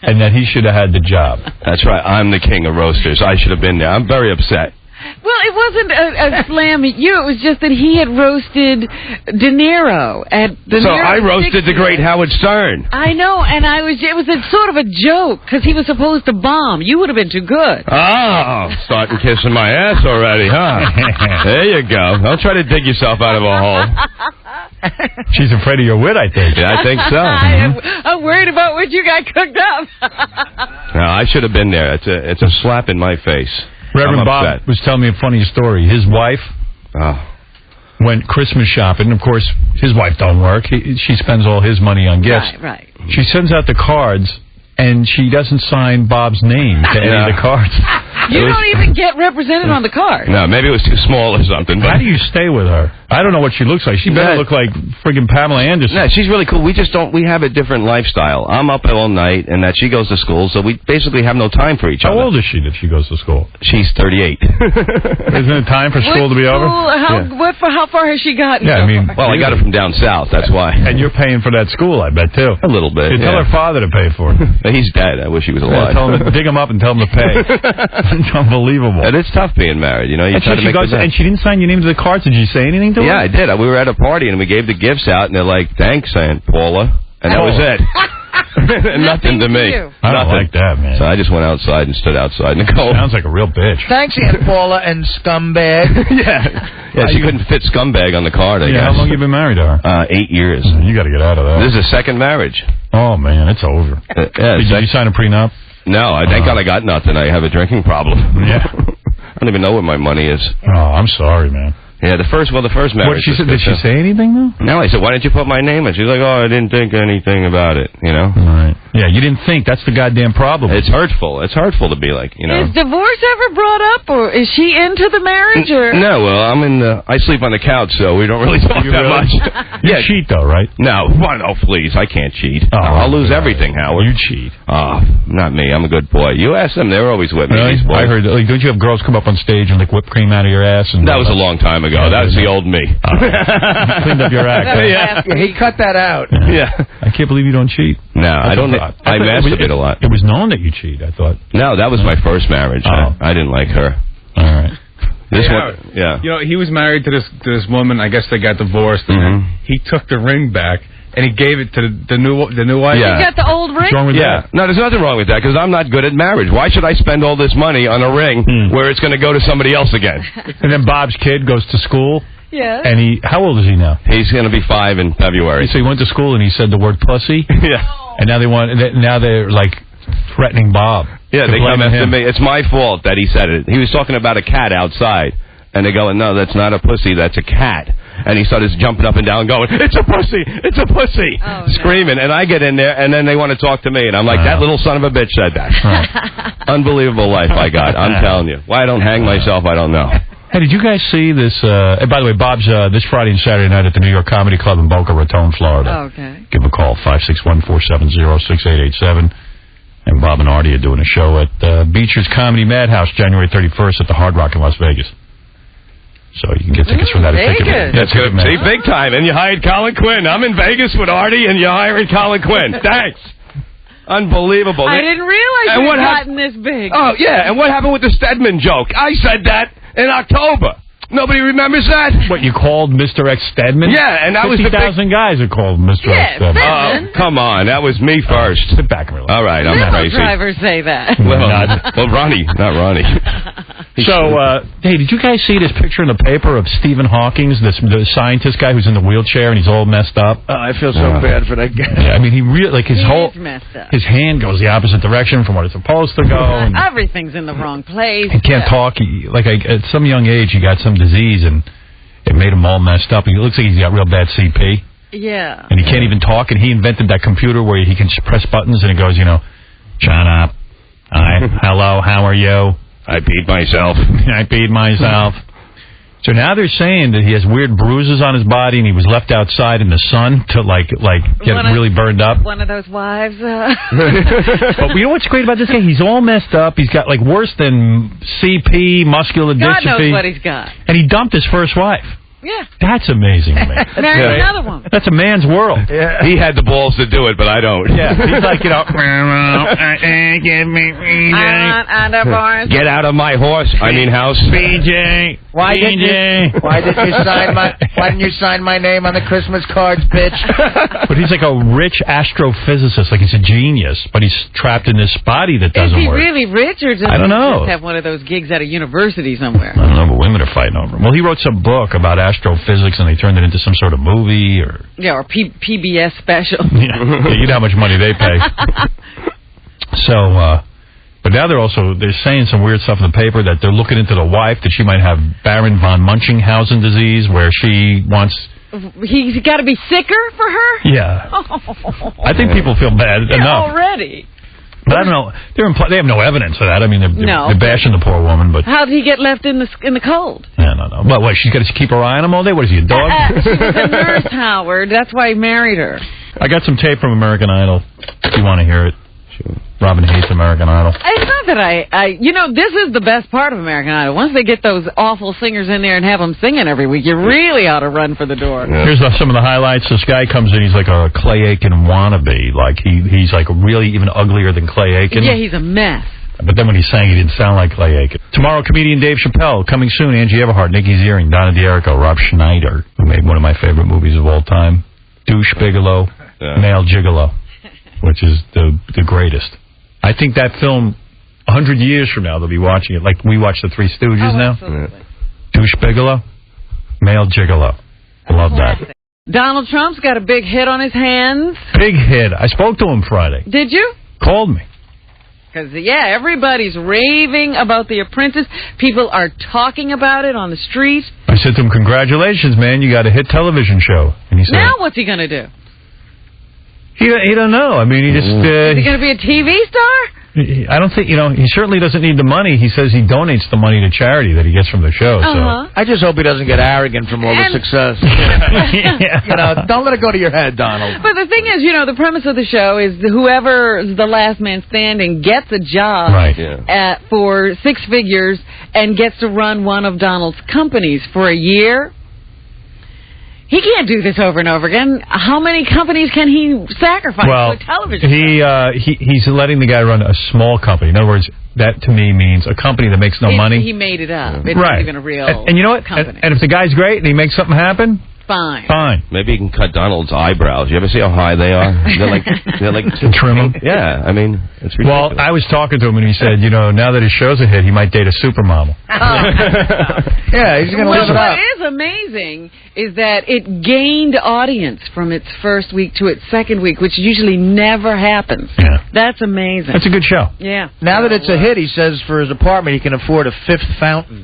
and that he should have had the job. That's right. I'm the king of roasters. I should have been there. I'm very upset. Well, it wasn't a slam at you. It was just that he had roasted De Niro at the. So I roasted the great Howard Stern. I know, and it was a sort of a joke because he was supposed to bomb. You would have been too good. Oh, starting kissing my ass already, huh? There you go. Don't try to dig yourself out of a hole. She's afraid of your wit, I think. Yeah, I think so. I'm worried about what you got cooked up. No, I should have been there. It's a slap in my face. Reverend Bob was telling me a funny story. His wife went Christmas shopping. Of course, his wife don't work. She spends all his money on gifts. Right. She sends out the cards, and she doesn't sign Bob's name to any of the cards. You don't even get represented on the card. No, maybe it was too small or something. But how do you stay with her? I don't know what she looks like. She better look like friggin' Pamela Anderson. No, she's really cool. We have a different lifestyle. I'm up all night, and that she goes to school, so we basically have no time for each other. How old is she that she goes to school? She's 38. Isn't it time for school to be over? How far has she gotten? Yeah, I mean... Well, I got her from down south, that's why. And you're paying for that school, I bet, too. A little bit, Tell her father to pay for it. He's dead. I wish he was alive. Tell him to dig him up and tell him to pay. It's unbelievable. And it's tough being married, you know. You try to make and she didn't sign your name to the cards. Did you say anything to her? Yeah, I did. We were at a party, and we gave the gifts out, and they're like, thanks, Aunt Paula. And that was it. Nothing to me. I don't like that, man. So I just went outside and stood outside in the cold. Sounds like a real bitch. Thanks, Aunt Paula and scumbag. Yeah, she couldn't fit scumbag on the card, I guess. How long you been married to her? 8 years. You got to get out of that. This is a second marriage. Oh, man, it's over. Did you sign a prenup? No, thank God I got nothing. I have a drinking problem. Yeah. I don't even know where my money is. Oh, I'm sorry, man. Yeah, the first marriage. Did she say anything, though? No, I said, why didn't you put my name in? She's like, I didn't think anything about it, you know? All right. Yeah, you didn't think. That's the goddamn problem. It's hurtful. It's hurtful to be like, you know. Is divorce ever brought up, or is she into the marriage, or? No, well, I sleep on the couch, so we don't really talk that much. You cheat, though, right? No, please, I can't cheat. I'll lose everything, Howard. You cheat. Oh, not me. I'm a good boy. You ask them. They're always with me. Really? These boys. I heard, don't you have girls come up on stage and lick whipped cream out of your ass? And that was a long time ago. That was the old me. Cleaned up your act. Yeah, he cut that out. Yeah. I can't believe you don't cheat. No, I don't. I masturbate a lot. It was known that you cheat, I thought. No, that was my first marriage. I didn't like her. All right. This one, yeah. You know, he was married to this woman. I guess they got divorced, and then he took the ring back and he gave it to the new wife. Yeah. You got the old ring? What's wrong with that? No, there's nothing wrong with that because I'm not good at marriage. Why should I spend all this money on a ring where it's going to go to somebody else again? And then Bob's kid goes to school. Yeah. And how old is he now? He's going to be 5 in February. So he went to school and he said the word pussy. Yeah. And now they're like threatening Bob. Yeah, they come after me. It's my fault that he said it. He was talking about a cat outside. And they go, no, that's not a pussy, that's a cat. And he started jumping up and down going, it's a pussy, it's a pussy, screaming. And I get in there, and then they want to talk to me. And I'm like, that little son of a bitch said that. Unbelievable life I got, I'm telling you. Why I don't hang myself, I don't know. Hey, did you guys see this? By the way, Bob's this Friday and Saturday night at the New York Comedy Club in Boca Raton, Florida. Oh, okay. Give a call, 561-470-6887. And Bob and Artie are doing a show at Beecher's Comedy Madhouse January 31st at the Hard Rock in Las Vegas. So you can get tickets for that. Vegas. That's good. See, big time. And you hired Colin Quinn. I'm in Vegas with Artie, and you're hiring Colin Quinn. Thanks. Unbelievable. I didn't realize you had gotten this big. Oh, yeah. And what happened with the Stedman joke? I said that in October. Nobody remembers that? What, you called Mr. X Stedman? Yeah, and that was the 50,000 guys that called Mr. X Stedman. Oh, come on. That was me first. Sit back and relax. All right, I'm crazy. Drivers say that. Well, Ronnie, not Ronnie. Hey, did you guys see this picture in the paper of Stephen Hawking, the scientist guy who's in the wheelchair and he's all messed up? I feel so bad for that guy. Yeah, I mean, he really like his He whole is messed up. his hand goes the opposite direction from what it's supposed to go. And Everything's in the wrong place. he can't talk. At some young age, he got some disease and it made him all messed up. He looks like he's got real bad CP. Yeah. And he can't even talk. And he invented that computer where he can press buttons and it goes, shut up. Hello, how are you? I peed myself. I peed myself. So now they're saying that he has weird bruises on his body and he was left outside in the sun to get really burned up. One of those wives. But you know what's great about this guy? He's all messed up. He's got worse than CP, muscular dystrophy. God knows what he's got. And he dumped his first wife. Yeah. That's amazing, man. Married another one. That's a man's world. Yeah. He had the balls to do it, but I don't. Yeah, he's like, Get out of my house. BJ. Why didn't you sign my name on the Christmas cards, bitch? But he's like a rich astrophysicist, like he's a genius, but he's trapped in this body that doesn't Is he work. really rich, or does I don't he know. just have one of those gigs at a university somewhere? I don't know, but women are fighting over him. Well, he wrote some book about astrophysics, and they turned it into some sort of movie, or PBS special. yeah, you know how much money they pay. So, but now they're saying some weird stuff in the paper that they're looking into the wife, that she might have Baron von Munchausen disease, where she wants. He's got to be sicker for her? Yeah. I think people feel bad enough. Already. But I don't know. They have no evidence of that. I mean, they're bashing the poor woman, but. How did he get left in the cold? I don't know. What, she's got to keep her eye on him all day? What is he, a dog? She was a nurse, Howard. That's why he married her. I got some tape from American Idol, if you want to hear it. Sure. Robin hates American Idol. It's not that this is the best part of American Idol. Once they get those awful singers in there and have them singing every week, you really ought to run for the door. Yeah. Here's some of the highlights. This guy comes in, he's like a Clay Aiken wannabe. Like, he's like really even uglier than Clay Aiken. Yeah, he's a mess. But then when he sang, he didn't sound like Clay Aiken. Tomorrow, comedian Dave Chappelle. Coming soon, Angie Everhart, Nikki Ziering, Donna D'Errico, Rob Schneider, who made one of my favorite movies of all time, Douche Bigelow, Male Gigolo, which is the greatest. I think that film, 100 years from now, they'll be watching it. Like we watch The Three Stooges now. Absolutely. Douche Bigelow, Male Gigolo. I love that. Donald Trump's got a big hit on his hands. Big hit. I spoke to him Friday. Did you? Called me. Because, everybody's raving about The Apprentice. People are talking about it on the street. I said to him, congratulations, man. You got a hit television show. And he said, now what's he going to do? He don't know. I mean, he just... Is he going to be a TV star? I don't think, he certainly doesn't need the money. He says he donates the money to charity that he gets from the show. So I just hope he doesn't get arrogant from all the success. Don't let it go to your head, Donald. But the thing is, the premise of the show is whoever's the last man standing gets a job for 6 figures and gets to run one of Donald's companies for a year. He can't do this over and over again. How many companies can he sacrifice to a television show? He's letting the guy run a small company. In other words, that to me means a company that makes no money. He made it up. It's not even a real and you know what? company. And if the guy's great and he makes something happen, fine. Maybe he can cut Donald's eyebrows. You ever see how high they are? They're like trim them. Yeah, I mean, it's ridiculous. Well, I was talking to him and he said, now that his show's a hit, he might date a supermodel. Yeah, he's going to live it up. What is amazing is that it gained audience from its first week to its second week, which usually never happens. Yeah. That's amazing. That's a good show. Yeah. Now that it's a hit, he says for his apartment he can afford a 5th fountain.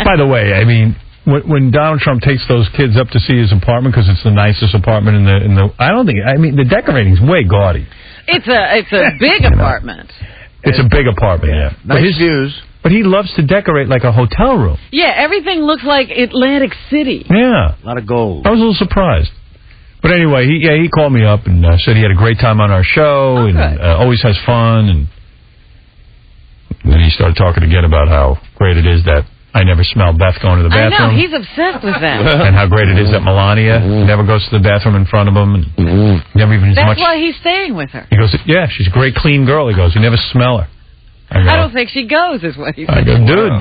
By the way, I mean, when Donald Trump takes those kids up to see his apartment because it's the nicest apartment in the the decorating's way gaudy. It's a big apartment. It's a big apartment, yeah. Nice views. But he loves to decorate like a hotel room. Yeah, everything looks like Atlantic City. Yeah. A lot of gold. I was a little surprised. But anyway, he called me up and said he had a great time on our show and always has fun. And then he started talking again about how great it is that I never smell Beth going to the bathroom. I know, he's obsessed with that. And how great it is that Melania never goes to the bathroom in front of him. And never even That's why he's staying with her. He goes, yeah, she's a great clean girl. He goes, you never smell her. I don't think she goes, is what he said. I go, dude,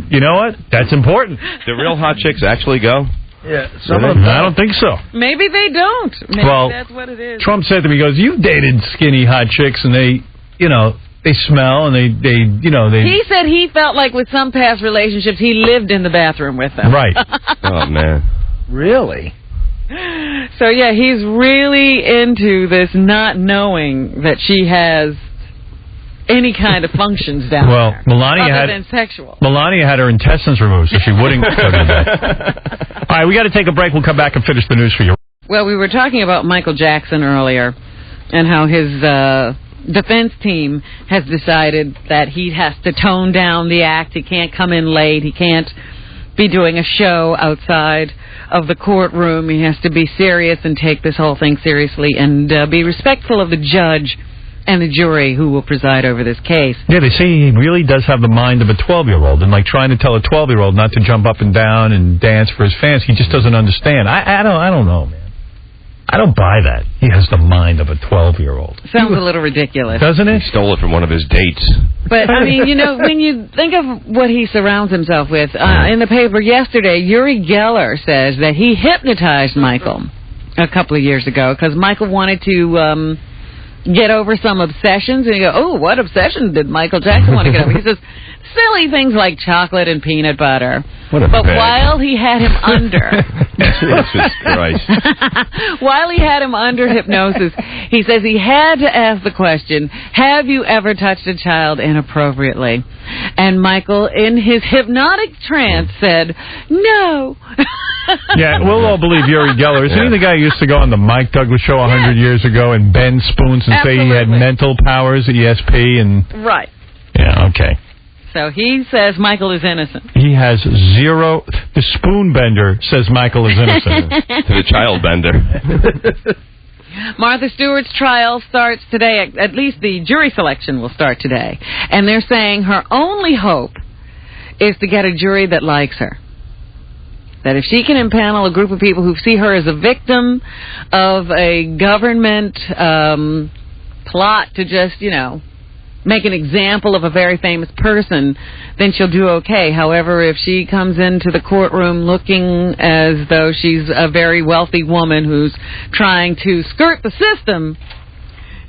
you know what? That's important. Do real hot chicks actually go? Yeah, I don't think so. Maybe they don't. Maybe that's what it is. Trump said to me, he goes, you've dated skinny hot chicks, and they, They smell, and they. He said he felt like with some past relationships, he lived in the bathroom with them. Right. Oh, man. Really? So, yeah, he's really into this not knowing that she has any kind of functions down there. Melania other than sexual. Melania had her intestines removed, so she wouldn't go to that. All right, we got to take a break. We'll come back and finish the news for you. Well, we were talking about Michael Jackson earlier and how his defense team has decided that he has to tone down the act. He can't come in late. He can't be doing a show outside of the courtroom. He has to be serious and take this whole thing seriously and be respectful of the judge and the jury who will preside over this case. Yeah, they say he really does have the mind of a 12-year-old, and like trying to tell a 12-year-old not to jump up and down and dance for his fans, he just doesn't understand. I don't know, man. I don't buy that. He has the mind of a 12-year-old. Sounds a little ridiculous. Doesn't it? He stole it from one of his dates. But, I mean, you know, when you think of what he surrounds himself with, in the paper yesterday, Uri Geller says that he hypnotized Michael a couple of years ago because Michael wanted to get over some obsessions. And you go, oh, what obsession did Michael Jackson want to get over? He says, silly things like chocolate and peanut butter. But while he had him under... Jesus Christ. While he had him under hypnosis, he says he had to ask the question, have you ever touched a child inappropriately? And Michael, in his hypnotic trance, said, no. Yeah, we'll all believe Uri Geller. Isn't he the guy who used to go on the Mike Douglas show 100 years ago and bend spoons and say he had mental powers at ESP? And right. Yeah, okay. So he says Michael is innocent. He has zero... The spoon bender says Michael is innocent. To the child bender. Martha Stewart's trial starts today. At least the jury selection will start today. And they're saying her only hope is to get a jury that likes her. That if she can impanel a group of people who see her as a victim of a government plot to just, make an example of a very famous person, then she'll do okay. However, if she comes into the courtroom looking as though she's a very wealthy woman who's trying to skirt the system,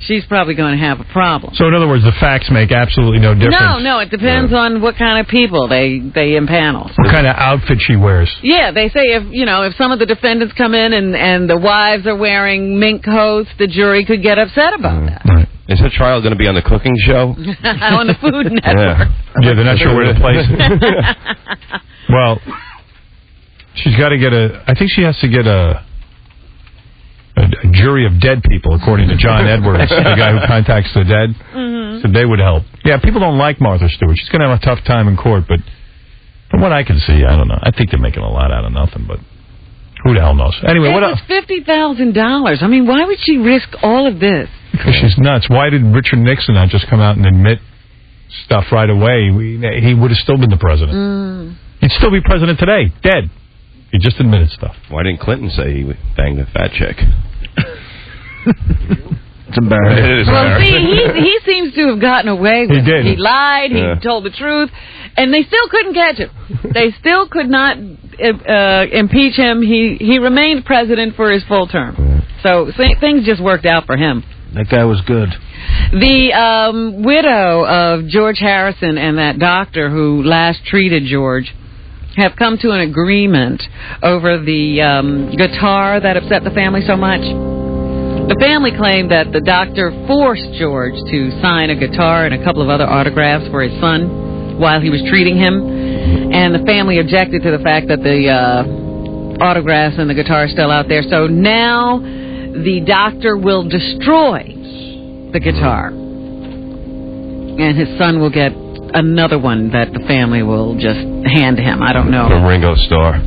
she's probably going to have a problem. So, in other words, the facts make absolutely no difference? No, it depends on what kind of people they impanel. What kind of outfit she wears? Yeah, they say if some of the defendants come in and the wives are wearing mink coats, the jury could get upset about that. Right. Is her trial going to be on the cooking show? On the Food Network. Yeah, they're not sure where to place it. Well, she's got to get I think she has to get a jury of dead people, according to John Edwards, the guy who contacts the dead. Mm-hmm. So they would help. Yeah, people don't like Martha Stewart. She's going to have a tough time in court, but from what I can see, I don't know. I think they're making a lot out of nothing, but who the hell knows? Anyway, what else? It was $50,000. I mean, why would she risk all of this? Because she's nuts. Why did Richard Nixon not just come out and admit stuff right away? He would have still been the president. He'd still be president today, dead. He just admitted stuff. Why didn't Clinton say he banged a fat chick? It's embarrassing. It is well, see, he seems to have gotten away with it. He lied, he told the truth, and they still couldn't catch him. They still could not impeach him. He remained president for his full term. So things just worked out for him. That guy was good. The widow of George Harrison and that doctor who last treated George have come to an agreement over the guitar that upset the family so much. The family claimed that the doctor forced George to sign a guitar and a couple of other autographs for his son while he was treating him. And the family objected to the fact that the autographs and the guitar are still out there. So now the doctor will destroy the guitar. And his son will get another one that the family will just hand to him. I don't know. From Ringo Starr.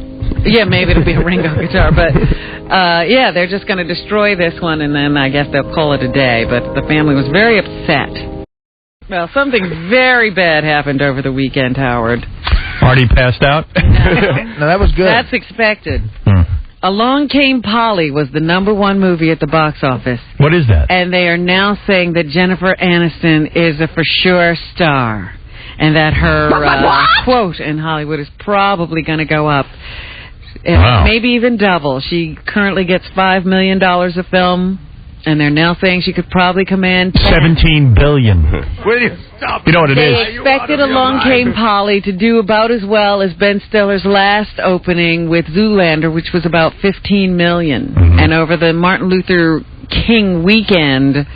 Yeah, maybe it'll be a Ringo guitar. But, yeah, they're just going to destroy this one, and then I guess they'll call it a day. But the family was very upset. Well, something very bad happened over the weekend, Howard. Artie passed out? No, that was good. That's expected. Along Came Polly was the #1 movie at the box office. What is that? And they are now saying that Jennifer Aniston is a for sure star. And that her quote in Hollywood is probably going to go up. Maybe even double. She currently gets $5 million a film. And they're now saying she could probably command $17 billion. Will you stop? You know what it They is? expected Along Came Polly to do about as well as Ben Stiller's last opening with Zoolander, which was about $15 million. And over the Martin Luther King weekend,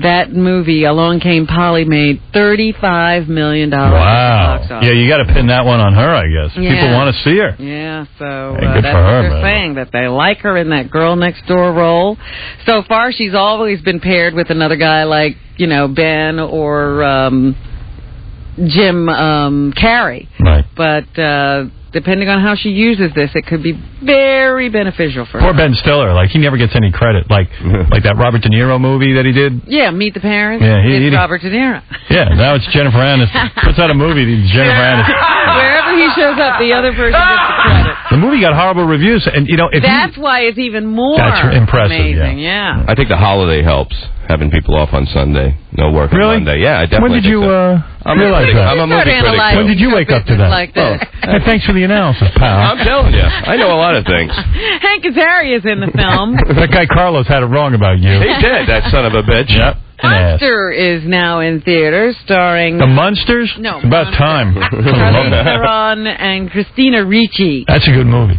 that movie, Along Came Polly, made $35 million. Wow. Yeah, you got to pin that one on her, I guess. Yeah. People want to see her. Yeah, so Hey, good that's for her, what they're man. saying, that they like her in that girl next door role. So far, she's always been paired with another guy like, Ben or Jim Carrey. Right. But depending on how she uses this, it could be very beneficial for her. Poor Ben Stiller. Like, he never gets any credit. Like that Robert De Niro movie that he did. Yeah, Meet the Parents. Yeah, it's Robert De Niro. Yeah, now it's Jennifer Aniston. Puts out a movie, Jennifer Aniston. Wherever he shows up, the other person gets the credit. The movie got horrible reviews, and That's why it's even more That's impressive, amazing. Yeah. I think the holiday helps, having people off on Sunday, no work on Monday. Yeah, I definitely When did you realize that? I'm a movie critic. When did you wake up to that? Like this. Hey, thanks for the analysis, pal. I'm telling you, I know a lot of things. Hank Azaria is in the film. That guy Carlos had it wrong about you. He did, that son of a bitch. Yep. Monster is now in theaters, starring The Munsters? No, It's about time. Charlize Theron and Christina Ricci. That's a good movie.